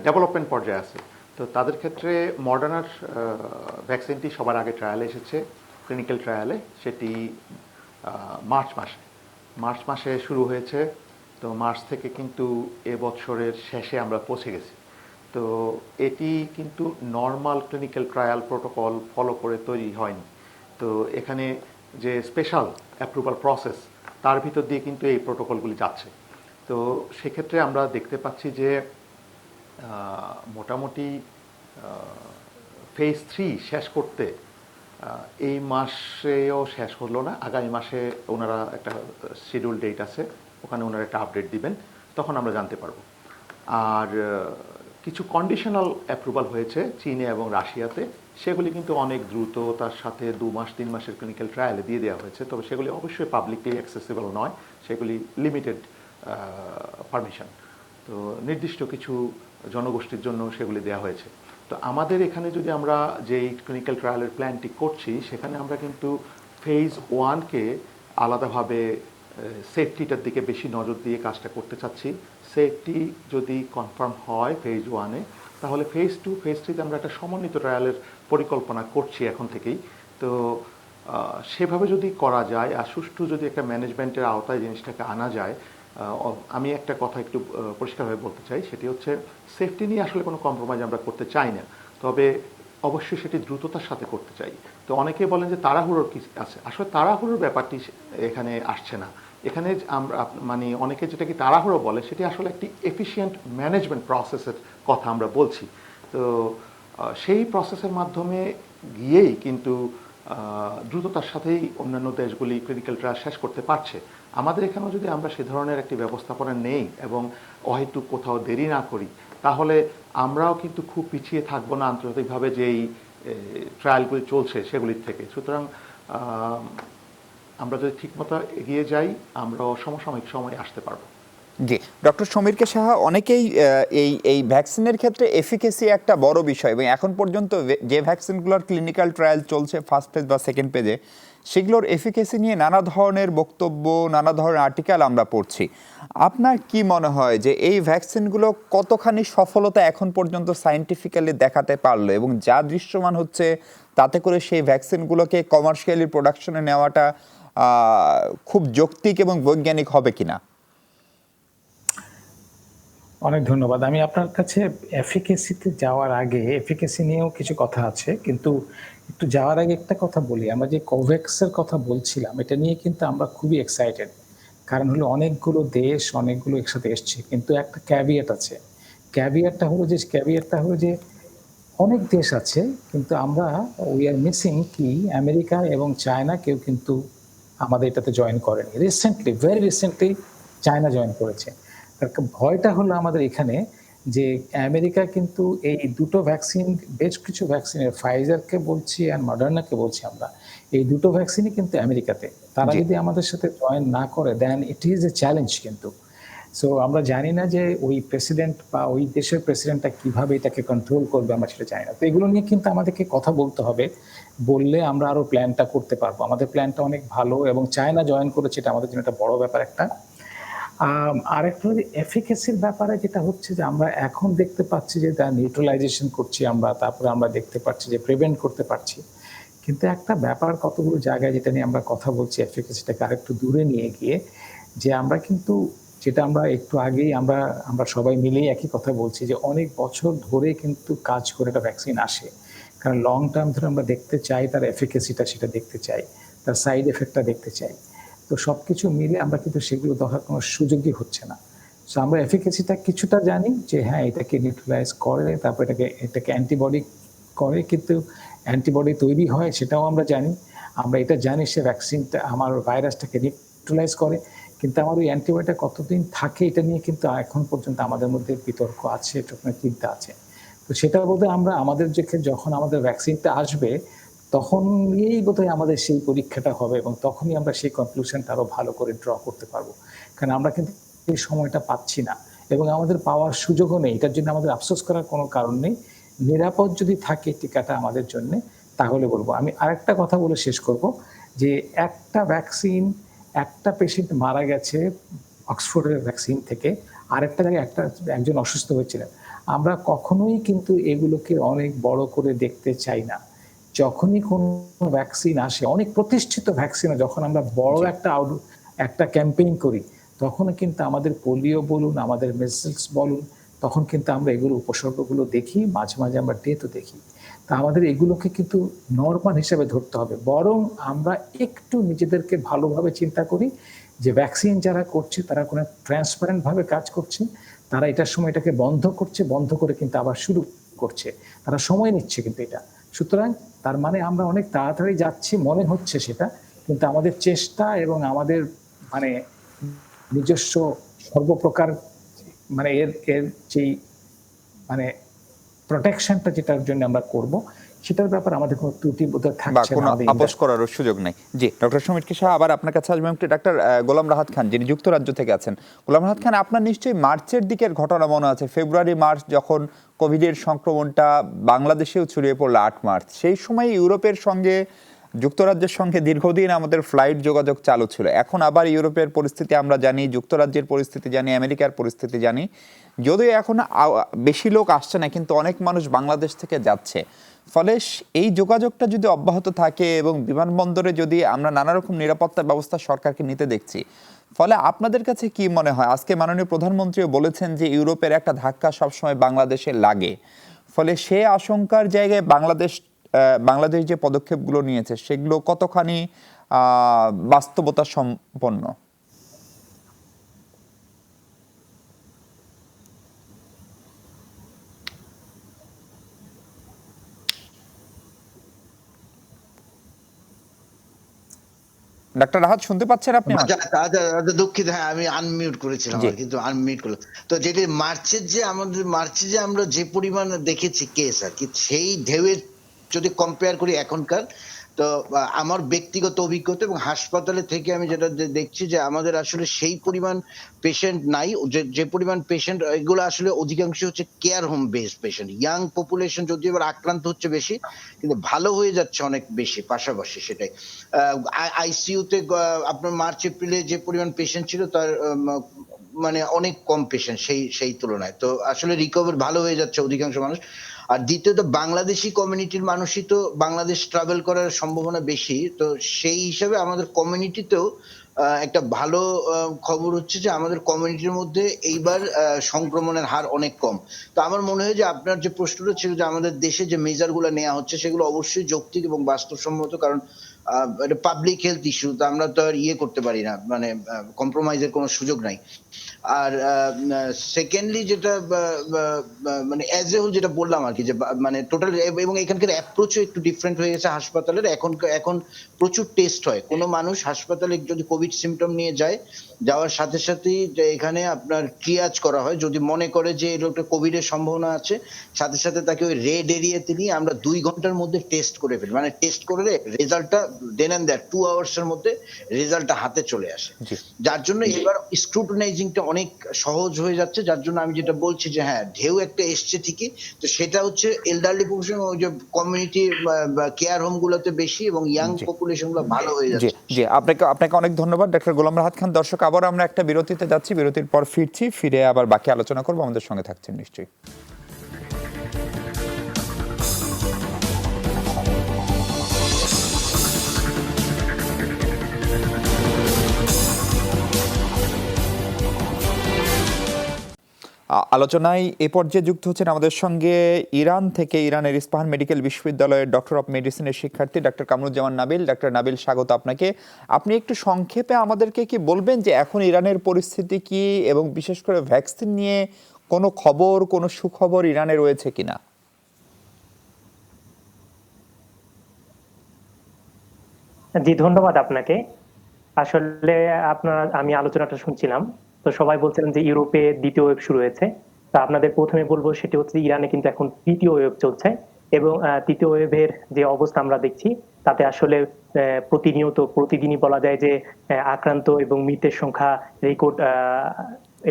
ডেভেলপমেন্ট পর্যায়ে আছে তো তাদের ক্ষেত্রে মডার্নার ভ্যাকসিনটি সবার আগে ট্রায়ালে এসেছে, ক্লিনিক্যাল ট্রায়ালে, সেটি মার্চ মাসে শুরু হয়েছে। তো মার্চ থেকে কিন্তু এবছরের শেষে আমরা পৌঁছে গেছি। তো এটি কিন্তু normal clinical trial protocol follow করে তৈরি হয়নি। তো এখানে যে স্পেশাল অ্যাপ্রুভাল প্রসেস তার ভিতর দিয়ে কিন্তু এই প্রোটোকলগুলি যাচ্ছে। তো সেক্ষেত্রে আমরা দেখতে পাচ্ছি যে মোটামুটি ফেজ 3 শেষ করতে এই মাসেও শেষ হলো না, আগামী মাসে ওনারা একটা শিডিউল ডেট আছে, ওখানে ওনারা একটা আপডেট দিবেন, তখন আমরা জানতে পারবো। আর কিছু কন্ডিশনাল অ্যাপ্রুভাল হয়েছে চীনে এবং রাশিয়াতে, সেগুলি কিন্তু অনেক দ্রুত, তার সাথে 2 মাস 3 মাসের ক্লিনিক্যাল ট্রায়ালে দিয়ে দেওয়া হয়েছে। তবে সেগুলি অবশ্যই পাবলিকলি অ্যাক্সেসিবল নয়, সেগুলি লিমিটেড পারমিশন। তো নির্দিষ্ট কিছু জনগোষ্ঠীর জন্য সেগুলি দেওয়া হয়েছে। তো আমাদের এখানে যদি আমরা যেই ক্লিনিক্যাল ট্রায়ালের প্ল্যানটি করছি, সেখানে আমরা কিন্তু ফেজ 1কে আলাদাভাবে সেফটিটার দিকে বেশি নজর দিয়ে কাজটা করতে চাচ্ছি। সেফটি যদি কনফার্ম হয় ফেজ 1-এ, তাহলে ফেজ 2, ফেজ 3-তে আমরা একটা সমন্বিত ট্রায়ালের পরিকল্পনা করছি এখন থেকেই। তো সেভাবে যদি করা যায় আর সুষ্ঠু যদি একটা ম্যানেজমেন্টের আওতায় জিনিসটাকে আনা যায়, আমি একটা কথা একটু পরিষ্কারভাবে বলতে চাই, সেটি হচ্ছে সেফটি নিয়ে আসলে কোনো কম্প্রোমাইজ আমরা করতে চাই না, তবে অবশ্যই সেটি দ্রুততার সাথে করতে চাই। তো অনেকে বলেন যে তাড়াহুড়োর কি আছে, আসলে তাড়াহুড়োর ব্যাপারটি এখানে আসছে না। এখানে আমরা মানে অনেকে যেটা কি তাড়াহুড়ো বলে, সেটি আসলে একটি এফিশিয়েন্ট ম্যানেজমেন্ট প্রসেসের কথা আমরা বলছি। তো সেই প্রসেসের মাধ্যমে গিয়েই কিন্তু দ্রুততার সাথেই অন্যান্য দেশগুলি ক্লিনিক্যাল ট্রায়াল শেষ করতে পারছে। আমাদের এখানেও যদি আমরা সে ধরনের একটি ব্যবস্থাপনা নেই এবং অহেতুক কোথাও দেরি না করি, তাহলে আমরাও কিন্তু খুব পিছিয়ে থাকবো না আন্তর্জাতিকভাবে যেই ট্রায়ালগুলি চলছে সেগুলির থেকে। সুতরাং আমরা যদি ঠিকমতো এগিয়ে যাই, আমরাও সমসাময়িক সময়ে আসতে পারবো। জি, ডক্টর সমীরকে সাহা, অনেকেই এই ভ্যাকসিনের ক্ষেত্রে এফিকেসি একটা বড় বিষয়, এবং এখন পর্যন্ত যে ভ্যাকসিনগুলোর ক্লিনিক্যাল ট্রায়াল চলছে ফার্স্ট ফেজ বা সেকেন্ড পেজে, সেগুলোর এফিকেসি নিয়ে নানা ধরনের বক্তব্য, নানা ধরনের আর্টিকেল আমরা পড়ছি। আপনার কি মনে হয় যে এই ভ্যাকসিনগুলো কতখানি সফলতা এখন পর্যন্ত সায়েন্টিফিক্যালি দেখাতে পারলো, এবং যা দৃশ্যমান হচ্ছে তাতে করে সেই ভ্যাকসিনগুলোকে কমার্শিয়ালি প্রোডাকশনে নেওয়াটা খুব যৌক্তিক এবং বৈজ্ঞানিক হবে কিনা? অনেক ধন্যবাদ। আমি আপনার কাছে এফিকেসিতে যাওয়ার আগে, এফিকেসি নিয়েও কিছু কথা আছে, কিন্তু একটু যাওয়ার আগে একটা কথা বলি। আমরা যে কোভ্যাক্সের কথা বলছিলাম, এটা নিয়ে কিন্তু আমরা খুবই এক্সাইটেড। কারণ হলো অনেকগুলো দেশ, অনেকগুলো একসাথে এসছে, কিন্তু একটা ক্যাভিয়েট আছে। ক্যাভিয়েটটা হলো যে অনেক দেশ আছে, কিন্তু আমরা উই আর মিসিং কি আমেরিকা এবং চায়না কেউ কিন্তু আমাদের এটাতে জয়েন করেনি। Recently, very recently China join করেছে। তার ভয়টা হলো আমাদের এখানে যে আমেরিকা কিন্তু এই দুটো ভ্যাকসিন, বেশ কিছু ভ্যাকসিনের, ফাইজারকে বলছি আর মডার্নাকে বলছি আমরা, এই দুটো ভ্যাকসিনই কিন্তু আমেরিকাতে। তারা যদি আমাদের সাথে জয়েন না করে দেন ইট ইজ এ চ্যালেঞ্জ কিন্তু। সো আমরা জানি না যে ওই প্রেসিডেন্ট বা ওই দেশের প্রেসিডেন্টটা কিভাবে এটাকে কন্ট্রোল করবে, আমরা সেটা জানি না। তো এগুলো নিয়ে কিন্তু আমাদেরকে কথা বলতে হবে, বললে আমরা আরো প্ল্যানটা করতে পারবো। আমাদের প্ল্যানটা অনেক ভালো, এবং চায়না জয়েন করেছে, এটা আমাদের জন্য একটা বড় ব্যাপার একটা। আরেকটা এফিকেসির ব্যাপারে যেটা হচ্ছে যে আমরা এখন দেখতে পাচ্ছি যে তার নিউট্রালাইজেশন করছি আমরা, তারপরে আমরা দেখতে পাচ্ছি যে প্রিভেন্ট করতে পারছি। কিন্তু একটা ব্যাপার কতগুলো জায়গায় যেটা নিয়ে আমরা কথা বলছি, এফিকেসিটাকে আরেকটু দূরে নিয়ে গিয়ে, যে আমরা কিন্তু যেটা আমরা একটু আগেই আমরা সবাই মিলেই একই কথা বলছি যে অনেক বছর ধরে কিন্তু কাজ করে একটা ভ্যাকসিন আসে। কারণ লং টার্ম ধরে আমরা দেখতে চাই তার এফিকেসিটা, সেটা দেখতে চাই, তার সাইড এফেক্টটা দেখতে চাই। তো সব কিছু মিলে আমরা কিন্তু সেগুলো দেখার কোনো সুযোগই হচ্ছে না। সো আমরা এফিকেসিটা কিছুটা জানি যে হ্যাঁ এটাকে নিউট্রালাইজ করে, তারপর এটাকে অ্যান্টিবডি করে, কিন্তু অ্যান্টিবডি তৈরি হয় সেটাও আমরা জানি। আমরা এটা জানি সে ভ্যাকসিনটা আমার ভাইরাসটাকে নিউট্রালাইজ করে, কিন্তু আমার ওই অ্যান্টিবডিটা কতদিন থাকে এটা নিয়ে কিন্তু এখন পর্যন্ত আমাদের মধ্যে বিতর্ক আছে, এটা চিন্তা আছে। তো সেটা বোধহয় আমরা আমাদের যখন আমাদের ভ্যাকসিনটা আসবে তখন নিয়েই বোধহয় আমাদের সেই পরীক্ষাটা হবে, এবং তখনই আমরা সেই কনক্লুশনটা আরো ভালো করে ড্র করতে পারবো। কারণ আমরা কিন্তু এই সময়টা পাচ্ছি না, এবং আমাদের পাওয়ার সুযোগও নেই। এটার জন্য আমাদের আফসোস করার কোনো কারণ নেই। নিরাপদ যদি থাকে টিকাটা আমাদের জন্য, তাহলে বলবো। আমি আরেকটা কথা বলে শেষ করব, যে একটা ভ্যাকসিন, একটা পেশেন্ট মারা গেছে অক্সফোর্ডের ভ্যাকসিন থেকে, আরেকটা জায়গায় একজন অসুস্থ হয়েছিলেন। আমরা কখনোই কিন্তু এগুলোকে অনেক বড় করে দেখতে চাই না। যখনই কোনো ভ্যাকসিন আসে, অনেক প্রতিষ্ঠিত ভ্যাকসিনে যখন আমরা বড় একটা ক্যাম্পেইন করি, তখন কিন্তু আমাদের পোলিও বলুন, আমাদের মেসেলস বলুন, তখন কিন্তু আমরা এগুলো উপসর্গগুলো দেখি, মাঝে মাঝে আমরা ডেথও দেখি। তা আমাদের এগুলোকে কিন্তু নরমাল হিসেবে ধরতে হবে, বরং আমরা একটু নিজেদেরকে ভালোভাবে চিন্তা করি যে ভ্যাকসিন যারা করছে তারা কোনো ট্রান্সপারেন্ট ভাবে কাজ করছে, তারা এটার সময় এটাকে বন্ধ করছে, বন্ধ করে কিন্তু আবার শুরু করছে, তারা সময় নিচ্ছে কিন্তু এটা। সুতরাং তার মানে আমরা অনেক তাড়াতাড়ি যাচ্ছি মনে হচ্ছে সেটা, কিন্তু আমাদের চেষ্টা এবং আমাদের মানে নিজস্ব সর্বপ্রকার মানে এর যেই মানে প্রোটেকশনটা যেটার জন্য আমরা করব, সেটার ব্যাপারে আমাদের কোনো ত্রুটি বোধ বা থাকছে কোনো না। আপোষ করারও সুযোগ নেই। জি, ডক্টর সমীর কৃষা, আবার আপনার কাছে আসবেন একটু ডাক্তার গোলাম রাহাত খান, যিনি যুক্তরাজ্য থেকে আছেন। গোলাম রাহাত খান, আপনার নিশ্চয়ই মার্চের দিকের ঘটনা মনে আছে, ফেব্রুয়ারি মার্চ যখন কোভিডের সংক্রমণটা বাংলাদেশেও ছড়িয়ে পড়লো 8 মার্চ। সেই সময় ইউরোপের সঙ্গে, যুক্তরাজ্যের সঙ্গে দীর্ঘদিন আমাদের ফ্লাইট যোগাযোগ চালু ছিল। এখন আবার ইউরোপের পরিস্থিতি আমরা জানি, যুক্তরাজ্যের পরিস্থিতি জানি, আমেরিকার পরিস্থিতি জানি। যদিও এখন বেশি লোক আসছে না, কিন্তু অনেক মানুষ বাংলাদেশ থেকে যাচ্ছে। ফলে এই যোগাযোগটা যদি অব্যাহত থাকে এবং বিমানবন্দরে যদি আমরা নানা রকম নিরাপত্তা ব্যবস্থা সরকারকে নিতে দেখছি, ফলে আপনাদের কাছে কি মনে হয়? আজকে মাননীয় প্রধানমন্ত্রীও বলেছেন যে ইউরোপের একটা ধাক্কা সবসময় বাংলাদেশে লাগে। ফলে সে আশঙ্কার জায়গায় বাংলাদেশ যে পদক্ষেপগুলো নিয়েছে সেগুলো কতখানি বাস্তবতা সম্পন্ন? ডাক্তার রাহাত, শুনতে পাচ্ছেন আপনি? দুঃখিত, হ্যাঁ আমি আনমিউট করেছিলাম, কিন্তু আনমিউট করলাম। তো যেটি মার্চে যে আমরা যে পরিমাণ দেখেছি কেস আর কি, সেই ঢেউয়ের যদি কম্পেয়ার করি এখনকার, তো আমার ব্যক্তিগত অভিজ্ঞতা এবং হাসপাতালে থেকে আমি যেটা দেখছি যে আমাদের আসলে সেই পরিমাণ পেশেন্ট নাই। যে পরিমাণ পেশেন্ট, এগুলো আসলে অধিকাংশ হচ্ছে care home based patient. Young population যদিও এবার আক্রান্ত হচ্ছে বেশি, কিন্তু ভালো হয়ে যাচ্ছে অনেক বেশি পাশাপাশি। সেটাই আইসিইউতে আপনার মার্চ এপ্রিলে যে পরিমাণ পেশেন্ট ছিল তার মানে অনেক কম পেশেন্ট সেই তুলনায়। তো আসলে রিকভার ভালো হয়ে যাচ্ছে অধিকাংশ মানুষ। আর দ্বিতীয়ত বাংলাদেশি কমিউনিটির মানুষই তো বাংলাদেশ ট্রাভেল করার সম্ভাবনা বেশি, তো সেই হিসাবে আমাদের কমিউনিটিতেও একটা ভালো খবর হচ্ছে যে আমাদের কমিউনিটির মধ্যে এইবার সংক্রমণের হার অনেক কম। তো আমার মনে হয় যে আপনার যে প্রশ্নটা ছিল যে আমাদের দেশে যে মেজারগুলো নেওয়া হচ্ছে সেগুলো অবশ্যই যৌক্তিক এবং বাস্তবসম্মত, কারণ এটা পাবলিক হেলথ ইস্যু, তো আমরা তো আর করতে পারি না, মানে কম্প্রোমাইজের কোনো সুযোগ নাই। আর সেকেন্ডলি যেটা মানে অ্যাজ এ হোল যেটা বললাম আর কি, যে মানে টোটাল, এবং এখানকার অ্যাপ্রোচও একটু ডিফারেন্ট হয়ে গেছে হাসপাতালের। এখন প্রচুর টেস্ট হয়। কোনো মানুষ হাসপাতালে যদি কোভিড সিমটম নিয়ে যাওয়ার সাথে সাথেই এখানে আপনার ট্রিয়াজ করা হয়। যদি মনে করে যে এর একটা কোভিডের সম্ভাবনা আছে, সাথে সাথে তাকে ওই রেড এরিয়াতে নিয়ে আমরা 2 ঘন্টার মধ্যে টেস্ট করে ফেলি। মানে টেস্ট করলে রেজাল্টটা দেন এন্ড দ্যাট 2 আওয়ার্সের মধ্যে রেজাল্টটা হাতে চলে আসে, যার জন্য এবার স্ক্রুটিনাইজিংটা অনেক সহজ হয়ে যাচ্ছে। যার জন্য আমি যেটা বলছি যে হ্যাঁ, ঢেউ একটা এসছে ঠিকই, তো সেটা হচ্ছে এলডারলি পপুলেশন, ওই যে কমিউনিটি কেয়ার হোম গুলোতে বেশি, এবং ইয়াং পপুলেশন গুলো ভালো হয়ে যাচ্ছে। জি, আপনাকে অনেক ধন্যবাদ ডাক্তার গোলাম রাহাত খান। দর্শক, আবার আমরা একটা বিরতিতে যাচ্ছি, বিরতির পর ফিরছি, ফিরে আবার বাকি আলোচনা করবো। আমাদের সঙ্গে থাকছেন নিশ্চয়ই। আলোচনায় এ পর্যায়ে যুক্ত হচ্ছেন আমাদের সঙ্গে ইরানের ইস্পাহান মেডিকেল বিশ্ববিদ্যালয়ের ডক্টর অফ মেডিসিনের শিক্ষার্থী ডাক্তার কামরুজ্জামান নাবিল। ডাক্তার নাবিল, স্বাগত আপনাকে। আপনি একটু সংক্ষেপে আমাদেরকে কি বলবেন যে এখন ইরানের পরিস্থিতি কি, এবং বিশেষ করে ভ্যাকসিন নিয়ে কোনো খবর, কোনো সুখবর ইরানে রয়েছে কিনা? জি, ধন্যবাদ আপনাকে। আসলে আমি আলোচনাটা শুনছিলাম, তো সবাই বলছিলেন যে ইউরোপে দ্বিতীয় ওয়েভ শুরু হয়েছে। তো আপনাদের প্রথমে বলবো সেটি হচ্ছে ইরানে কিন্তু এখন তৃতীয় ওয়েভ চলছে, এবং তৃতীয় ওয়েভের যে অবস্থা আমরা দেখছি তাতে আসলে প্রতিদিনই বলা যায় যে আক্রান্ত এবং মৃতের সংখ্যা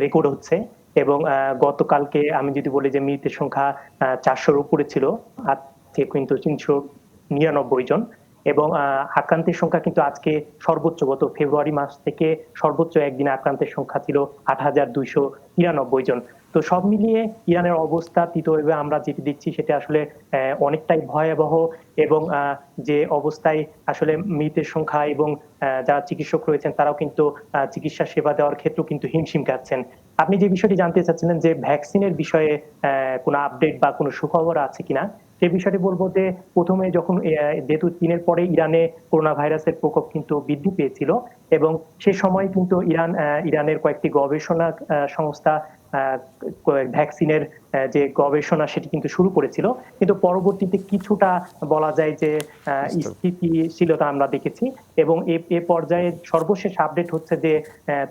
রেকর্ড হচ্ছে। এবং গতকালকে আমি যদি বলি যে মৃতের সংখ্যা 400-র উপরে ছিল, আজকে কিন্তু 399 জন। এবং আক্রান্তের সংখ্যা কিন্তু আজকে সর্বোচ্চ গত ফেব্রুয়ারি মাস থেকে সর্বোচ্চ একদিনে আক্রান্তের সংখ্যা ছিল ৮,২৯৩ জন। তো সব মিলিয়ে ইরানের অবস্থা তৃতীয় ওয়েভে আমরা যেটি দেখছি সেটা আসলে অনেকটাই ভয়াবহ, এবং যে অবস্থায় আসলে মৃতের সংখ্যা এবং যারা চিকিৎসক রয়েছেন তারাও কিন্তু চিকিৎসা সেবা দেওয়ার ক্ষেত্রেও কিন্তু হিমশিম খাচ্ছেন। আপনি যে বিষয়টি জানতে চাচ্ছিলেন যে ভ্যাকসিনের বিষয়ে কোনো আপডেট বা কোনো সুখবর আছে কিনা, সেই বিষয়টি বলবো যে প্রথমে যখন যেহেতু চীনের পরে ইরানে করোনা ভাইরাসের প্রকোপ কিন্তু বৃদ্ধি পেয়েছিল, এবং সে সময় কিন্তু ইরানের কয়েকটি গবেষণা সংস্থা ভ্যাকসিনের যে গবেষণা সেটি কিন্তু শুরু করেছিল, কিন্তু পরবর্তীতে কিছুটা বলা যায় যে স্থিতিশীলতা আমরা দেখেছি। এবং এ পর্যায়ে সর্বশেষ আপডেট হচ্ছে যে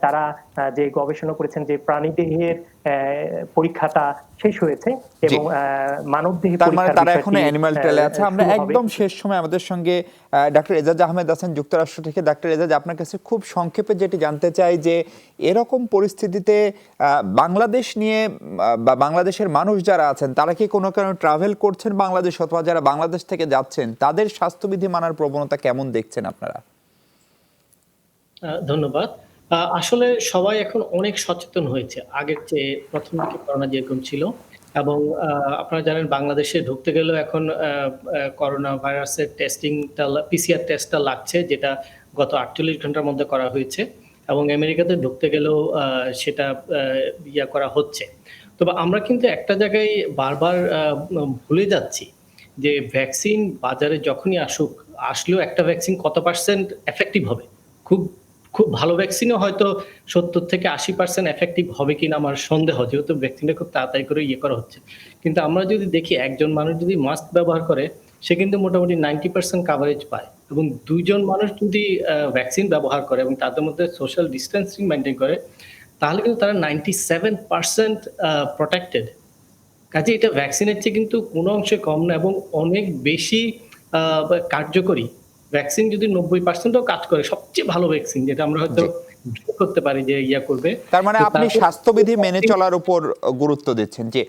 তারা যে গবেষণা করেছেন যে প্রাণীদেহের পরীক্ষাটা শেষ হয়েছে এবং মানবদেহে তার মানে তারা এখন অ্যানিমাল ট্রায়ালে আছে। আমরা একদম শেষ সময় আমাদের সঙ্গে ডাক্তার এজাজ আহমেদ আছেন যুক্তরাষ্ট্র থেকে। ডাক্তার এজাজ, আপনার কাছে খুব সংক্ষেপে যেটি জানতে চাই যে এরকম পরিস্থিতিতে বাংলাদেশ নিয়ে বা বাংলাদেশের মানুষ যারা আছেন তারা কি কোনো কারণে ট্রাভেল করছেন বাংলাদেশ, অথবা যারা বাংলাদেশ থেকে যাচ্ছেন তাদের স্বাস্থ্যবিধি মানার প্রবণতা কেমন দেখছেন আপনারা? ধন্যবাদ। আসলে সবাই এখন অনেক সচেতন হয়েছে আগের চেয়ে। প্রথম দিকে করোনা যেরকম ছিল, এবং আপনারা জানেন বাংলাদেশে ঢুকতে গেলেও এখন করোনা ভাইরাসের টেস্টিংটা, পিসিআর টেস্টটা লাগছে, যেটা গত ৪৮ ঘন্টার মধ্যে করা হয়েছে, এবং আমেরিকাতে ঢুকতে গেলেও সেটা করা হচ্ছে। তবে আমরা কিন্তু একটা জায়গায় বারবার ভুলে যাচ্ছি যে ভ্যাকসিন বাজারে যখনই আসলেও একটা ভ্যাকসিন কত পার্সেন্ট এফেক্টিভ হবে। খুব খুব ভালো ভ্যাকসিনও হয়তো ৭০ থেকে ৮০% এফেক্টিভ হবে কিনা আমার সন্দেহ, যেহেতু ভ্যাকসিনটা খুব তাড়াতাড়ি করে করা হচ্ছে। কিন্তু আমরা যদি দেখি একজন মানুষ যদি মাস্ক ব্যবহার করে সে কিন্তু মোটামুটি 90% কাভারেজ পায়, এবং ২ জন মানুষ যদি ভ্যাকসিন ব্যবহার করে এবং তাদের মধ্যে সোশ্যাল ডিস্টেন্সিং মেনটেন করে তাহলে কিন্তু তারা 97% প্রোটেক্টেড। কাজে এটা ভ্যাকসিনের চেয়ে কিন্তু কোনো অংশে কম না, এবং অনেক বেশি কার্যকরী। ভ্যাকসিন যদি 90%ও কাজ করে, সবচেয়ে ভালো ভ্যাকসিন যেটা আমরা হয়তো করতে পারি যে করবে। তার মানে আপনি স্বাস্থ্যবিধি মেনে চলার উপর গুরুত্ব দিচ্ছেন। যে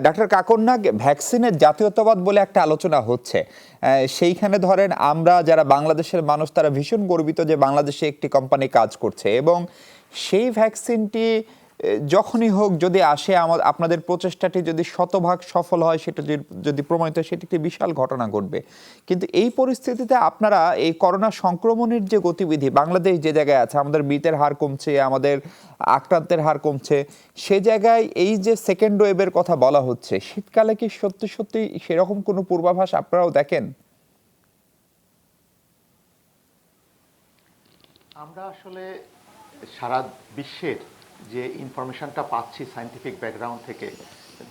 ডাক্তার কাকন্নাগ, ভ্যাকসিনের জাতীয়তাবাদ বলে একটা আলোচনা হচ্ছে, সেইখানে ধরেন আমরা যারা বাংলাদেশের মানুষ তারা ভীষণ গর্বিত যে বাংলাদেশে একটি কোম্পানি কাজ করছে, এবং সেই ভ্যাকসিনটি যখনই হোক যদি আসে, আপনাদের প্রচেষ্টাটি যদি শতভাগ সফল হয়, সেটা যদি প্রমাণিত হয়, সেটি একটি বিশাল ঘটনা ঘটবে। কিন্তু এই পরিস্থিতিতে আপনারা এই করোনা সংক্রমণের যে গতিবিধি, বাংলাদেশ যে জায়গায় আছে, আমাদের মৃতের হার কমছে, আমাদের আক্রান্তের হার কমছে, সে জায়গায় এই যে সেকেন্ড ওয়েভের কথা বলা হচ্ছে, শীতকালে কি সত্যি সত্যি সেরকম কোনো পূর্বাভাস আপনারাও দেখেন? আমরা আসলে সারা বিশ্বের যে ইনফরমেশনটা পাচ্ছি সায়েন্টিফিক ব্যাকগ্রাউন্ড থেকে,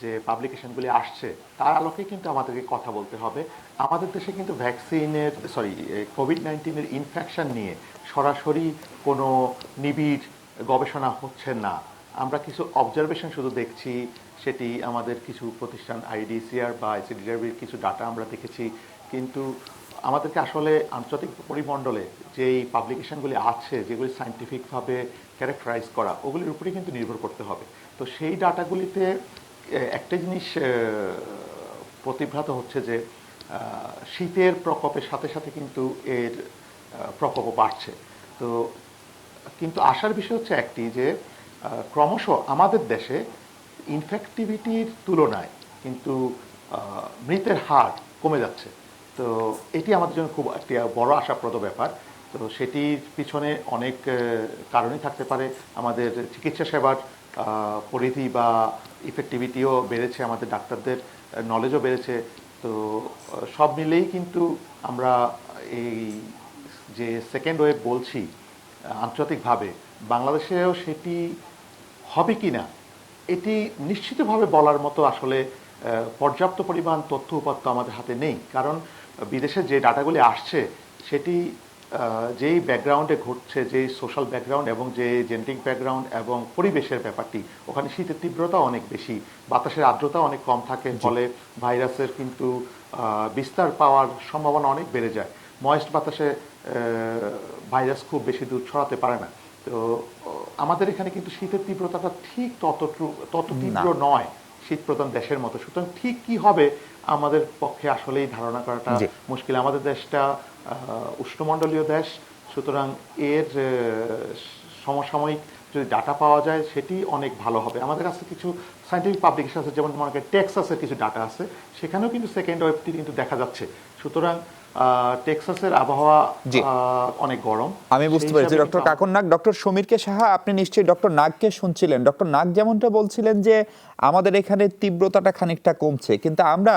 যে পাবলিকেশনগুলি আসছে, তার আলোকে কিন্তু আমাদেরকে কথা বলতে হবে। আমাদের দেশে কিন্তু কোভিড-19 ইনফেকশন নিয়ে সরাসরি কোনো নিবিড় গবেষণা হচ্ছে না। আমরা কিছু অবজারভেশন শুধু দেখছি, সেটি আমাদের কিছু প্রতিষ্ঠান আইডিসিআর বা আইসিডিআরবির কিছু ডাটা আমরা দেখেছি, কিন্তু আমাদেরকে আসলে আন্তর্জাতিক পরিমণ্ডলে যেই পাবলিকেশনগুলি আছে, যেগুলি সায়েন্টিফিকভাবে ক্যারেক্টারাইজ করা, ওগুলির উপরে কিন্তু নির্ভর করতে হবে। তো সেই ডাটাগুলিতে একটা জিনিস প্রতিভ্রাত হচ্ছে যে শীতের প্রকোপের সাথে সাথে কিন্তু এর প্রকোপও বাড়ছে। তো কিন্তু আশার বিষয় হচ্ছে একটি, যে ক্রমশ আমাদের দেশে ইনফেক্টিভিটির তুলনায় কিন্তু মৃতের হার কমে যাচ্ছে। তো এটি আমাদের জন্য খুব একটি বড় আশাপ্রদ ব্যাপার। তো সেটির পিছনে অনেক কারণই থাকতে পারে। আমাদের চিকিৎসা সেবার পরিধি বা ইফেক্টিভিটিও বেড়েছে, আমাদের ডাক্তারদের নলেজও বেড়েছে। তো সব মিলেই কিন্তু আমরা এই যে সেকেন্ড ওয়েভ বলছি আন্তর্জাতিকভাবে, বাংলাদেশেও সেটি হবে কি না এটি নিশ্চিতভাবে বলার মতো আসলে পর্যাপ্ত পরিমাণ তথ্য উপাত্ত আমাদের হাতে নেই। কারণ বিদেশে যে ডাটাগুলি আসছে সেটি যেই ব্যাকগ্রাউন্ডে ঘটছে, যেই সোশ্যাল ব্যাকগ্রাউন্ড এবং যে জেনেটিক ব্যাকগ্রাউন্ড এবং পরিবেশের ব্যাপারটি, ওখানে শীতের তীব্রতা অনেক বেশি, বাতাসের আর্দ্রতা অনেক কম থাকে, ফলে ভাইরাসের কিন্তু বিস্তার পাওয়ার সম্ভাবনা অনেক বেড়ে যায়। ময়েস্ট বাতাসে ভাইরাস খুব বেশি দূর ছড়াতে পারে না। তো আমাদের এখানে কিন্তু শীতের তীব্রতাটা ঠিক তত তীব্র নয় শীত প্রধান দেশের মতো। সুতরাং ঠিক কি হবে আমাদের পক্ষে আসলেই ধারণা করাটা জি। মুশকিল। আমাদের দেশটা উষ্ণমণ্ডলীয় দেশ, সুতরাং এর সমসাময়িক যদি ডাটা পাওয়া যায় সেটি অনেক ভালো হবে। আমাদের কাছে কিছু সায়েন্টিফিক পাবলিকেশন আছে, যেমন মনে করেন টেক্সাসের কিছু ডাটা আছে, সেখানেও কিন্তু সেকেন্ড ওয়েভটি কিন্তু দেখা যাচ্ছে। সুতরাং টেক্সাসের আবহাওয়া অনেক গরম। আমি বুঝতে পেরেছি ডক্টর কাকন নাগ। ডক্টর সমীরকে সাহা, আপনি নিশ্চয়ই ডক্টর নাগকে শুনছিলেন। ডক্টর নাগ যেমনটা বলছিলেন যে আমাদের এখানে তীব্রতাটা খানিকটা কমছে, কিন্তু আমরা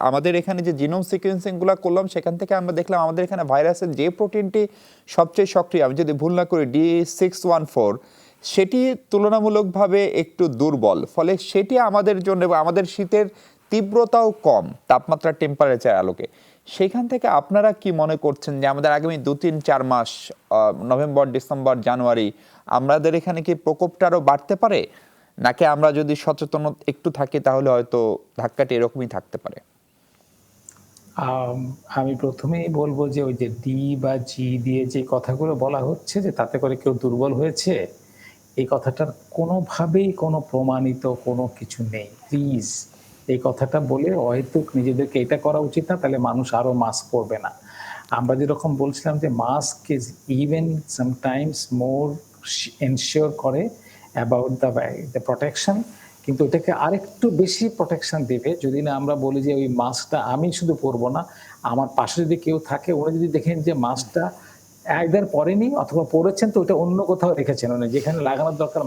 আমাদের এখানে যে জিনোম সিকোয়েন্সিংগুলো করলাম সেখান থেকে আমরা দেখলাম আমাদের এখানে ভাইরাসের যে প্রোটিনটি সবচেয়ে সক্রিয়, আমি যদি ভুল না করি D614, সেটি তুলনামূলকভাবে একটু দুর্বল, ফলে সেটি আমাদের জন্য আমাদের শীতের তীব্রতাও কম তাপমাত্রা টেম্পারেচার আলোকে। সেখান থেকে আপনারা কি মনে করছেন যে আমাদের আগামী 2-3-4 মাস নভেম্বর, ডিসেম্বর, জানুয়ারি আমাদের এখানে কি প্রকোপটা আরও বাড়তে পারে, নাকি আমরা যদি সচেতন একটু থাকি তাহলে হয়তো ধাক্কাটি এরকমই থাকতে পারে? আমি প্রথমেই বলবো যে ওই যে ডি বা জি দিয়ে যে কথাগুলো বলা হচ্ছে যে তাতে করে কেউ দুর্বল হয়েছে, এই কথাটার কোনোভাবেই কোনো প্রমাণিত কোনো কিছু নেই। প্লিজ এই কথাটা বলে অহেতুক নিজেদেরকে এটা করা উচিত না, তাহলে মানুষ আরো মাস্ক পরবে না। আমরা যেরকম বলছিলাম যে mask is even sometimes more ensure করে অ্যাবাউট দ্য প্রোটেকশন, কিন্তু এটাকে আরেকটু বেশি প্রোটেকশন দেবে যদি না আমরা বলি যে ওই মাস্কটা আমি শুধু পরবো না, আমার পাশে যদি কেউ থাকে ওরা যদি দেখেন যে মাস্কটা একবার পরেনি অথবা পরেছেন তো ওটা অন্য কোথাও রেখেছেন, মানে যেখানে লাগানোর দরকার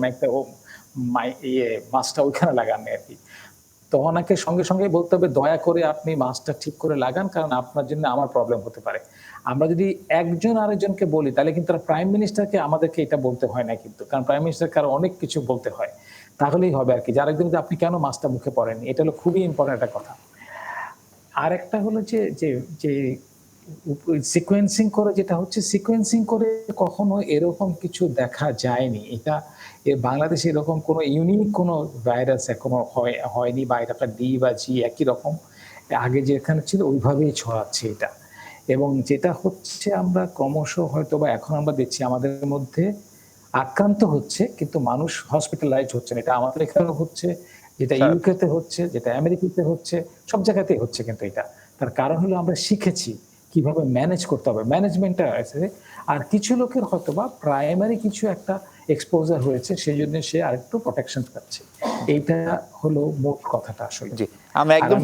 মাস্কটা ওইখানে লাগানো আর কি, তো ওনাকে সঙ্গে সঙ্গে বলতে হবে দয়া করে আপনি মাস্কটা ঠিক করে লাগান, কারণ আপনার জন্য আমার প্রবলেম হতে পারে। আমরা যদি একজন আরেকজনকে বলি তাহলে কিন্তু প্রাইম মিনিস্টারকে আমাদেরকে এটা বলতে হয় না কিন্তু, কারণ প্রাইম মিনিস্টারকে আরো অনেক কিছু বলতে হয়, তাহলেই হবে আর কি। যার একজন আপনি কেন মাস্কটা মুখে পরেননি, এটা হলো খুবই ইম্পর্টেন্ট একটা কথা। আর একটা হলো যে যে যে সিকোয়েন্সিং করে যেটা হচ্ছে, সিকোয়েন্সিং করে কখনো এরকম কিছু দেখা যায়নি। এটা বাংলাদেশে এরকম কোনো ইউনিক কোনো ভাইরাস এখনো হয়নি, বা এটা ডি বা জি একই রকম আগে যেখানে ছিল ওইভাবেই ছড়াচ্ছে এটা। এবং যেটা হচ্ছে আমরা ক্রমশ হয়তো বা এখন আমরা দেখছি আমাদের মধ্যে আক্রান্ত হচ্ছে কিন্তু মানুষ হসপিটালাইজ হচ্ছে না। এটা আমাদের এখানেও হচ্ছে, যেটা ইউকেতে হচ্ছে, যেটা আমেরিকাতে হচ্ছে, সব জায়গাতেই হচ্ছে। কিন্তু এটা তার কারণ হলো আমরা শিখেছি কিভাবে ম্যানেজ করতে হবে, ম্যানেজমেন্টটা আছে। আর কিছু লোকের হয়তো বা প্রাইমারি কিছু একটা এক্সপোজার হয়েছে, সেই জন্য সে আরেকটু প্রোটেকশন পাচ্ছে। এইটা হলো মোট কথাটা আসলে। জি, আমরা একদম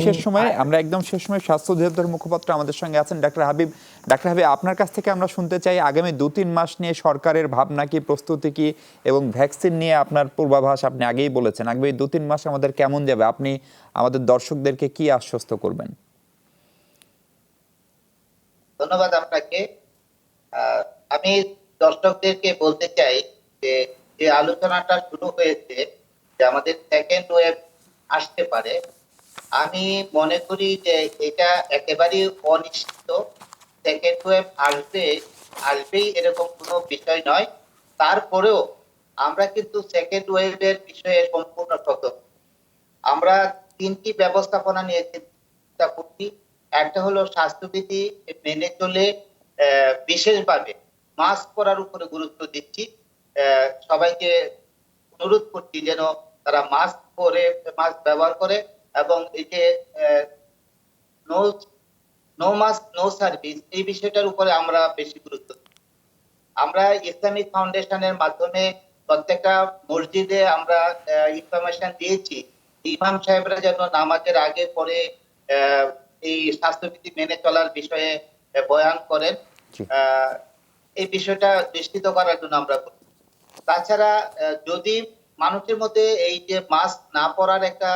শেষ সময় স্বাস্থ্য অধিদপ্তরের মুখপাত্র আমাদের সঙ্গে আছেন ডাক্তার হাবিব। ডাক্তার হাবিব, আপনার কাছ থেকে আমরা শুনতে চাই আগামী 2-3 মাস নিয়ে সরকারের ভাবনা কি, প্রস্তুতি কি, এবং ভ্যাকসিন নিয়ে আপনার পূর্বাভাস। আপনি আগেই বলেছেন আগামী 2-3 মাস আমাদের কেমন যাবে, আপনি আমাদের দর্শকদেরকে কি আশ্বস্ত করবেন? ধন্যবাদ আপনাকে। আমি দর্শকদেরকে বলতে চাই যে যে আলোচনাটা শুরু হয়েছে যে আমাদের সেকেন্ড ওয়েভ আসতে পারে, আমি মনে করি যে এটা একেবারেই অনিশ্চিত। সেকেন্ড ওয়েভ আসবেই এরকম কোনো বিষয় নয়। তারপরেও আমরা কিন্তু সেকেন্ড ওয়েভের বিষয়ে সম্পূর্ণ সতর্ক। আমরা 3টি ব্যবস্থাপনা নিয়ে চিন্তা করছি। একটা হলো স্বাস্থ্যবিধি মেনে চলে বিশেষভাবে মাস্ক পরার উপরে গুরুত্ব দিচ্ছি। সবাইকে অনুরোধ করছি যেন তারা মাস্ক ব্যবহার করে, এবং এই যে নো মাস্ক নো সার্ভিস, এই বিষয়টার উপরে আমরা বেশি গুরুত্ব দিই। আমরা ইসলামিক ফাউন্ডেশনের মাধ্যমে প্রত্যেকটা মসজিদে আমরা ইনফরমেশন দিয়েছি, ইমাম সাহেবরা যেন নামাজের আগে পরে এই স্বাস্থ্যবিধি মেনে চলার বিষয়ে বয়ান করেন। এই বিষয়টা নিশ্চিত করার জন্য আমরা করি। তাছাড়া যদি মানুষের মধ্যে এই যে মাস্ক না পরার একটা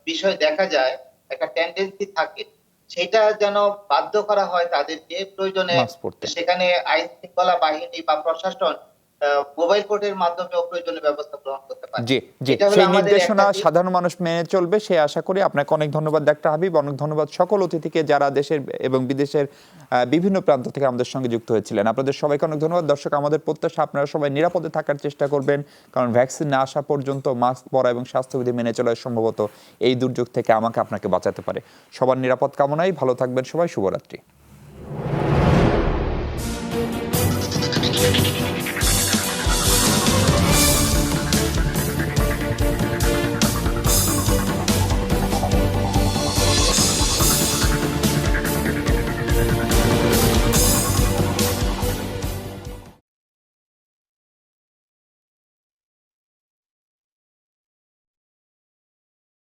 বিষয় দেখা যায়, একটা টেন্ডেন্সি থাকে, সেটা যেন বাধ্য করা হয় তাদেরকে, প্রয়োজনে সেখানে আইন শৃঙ্খলা বাহিনী বা প্রশাসন মোবাইল কোর্টের মাধ্যমে প্রয়োজনীয় ব্যবস্থা গ্রহণ করতে পারে। জি জি, সেই নির্দেশনা সাধারণ মানুষ মেনে চলবে, সে আশা করি। আপনাকে অনেক ধন্যবাদ ডাক্তার হাবিব, অনেক ধন্যবাদ সকল অতিথিকে যারা দেশের এবং বিদেশের বিভিন্ন প্রান্ত থেকে আমাদের সঙ্গে যুক্ত হয়েছিলেন। আপনাদের সবাইকে অনেক ধন্যবাদ। দর্শক, আমাদের প্রত্যাশা আপনারা সবাই নিরাপদে থাকার চেষ্টা করবেন, কারণ ভ্যাকসিন না আসা পর্যন্ত মাস্ক পরা এবং স্বাস্থ্যবিধি মেনে চলা সম্ভবত এই দুর্যোগ থেকে আমাকে আপনাকে বাঁচাতে পারে। সবার নিরাপদ কামনায় ভালো থাকবেন সবাই। শুভরাত্রি।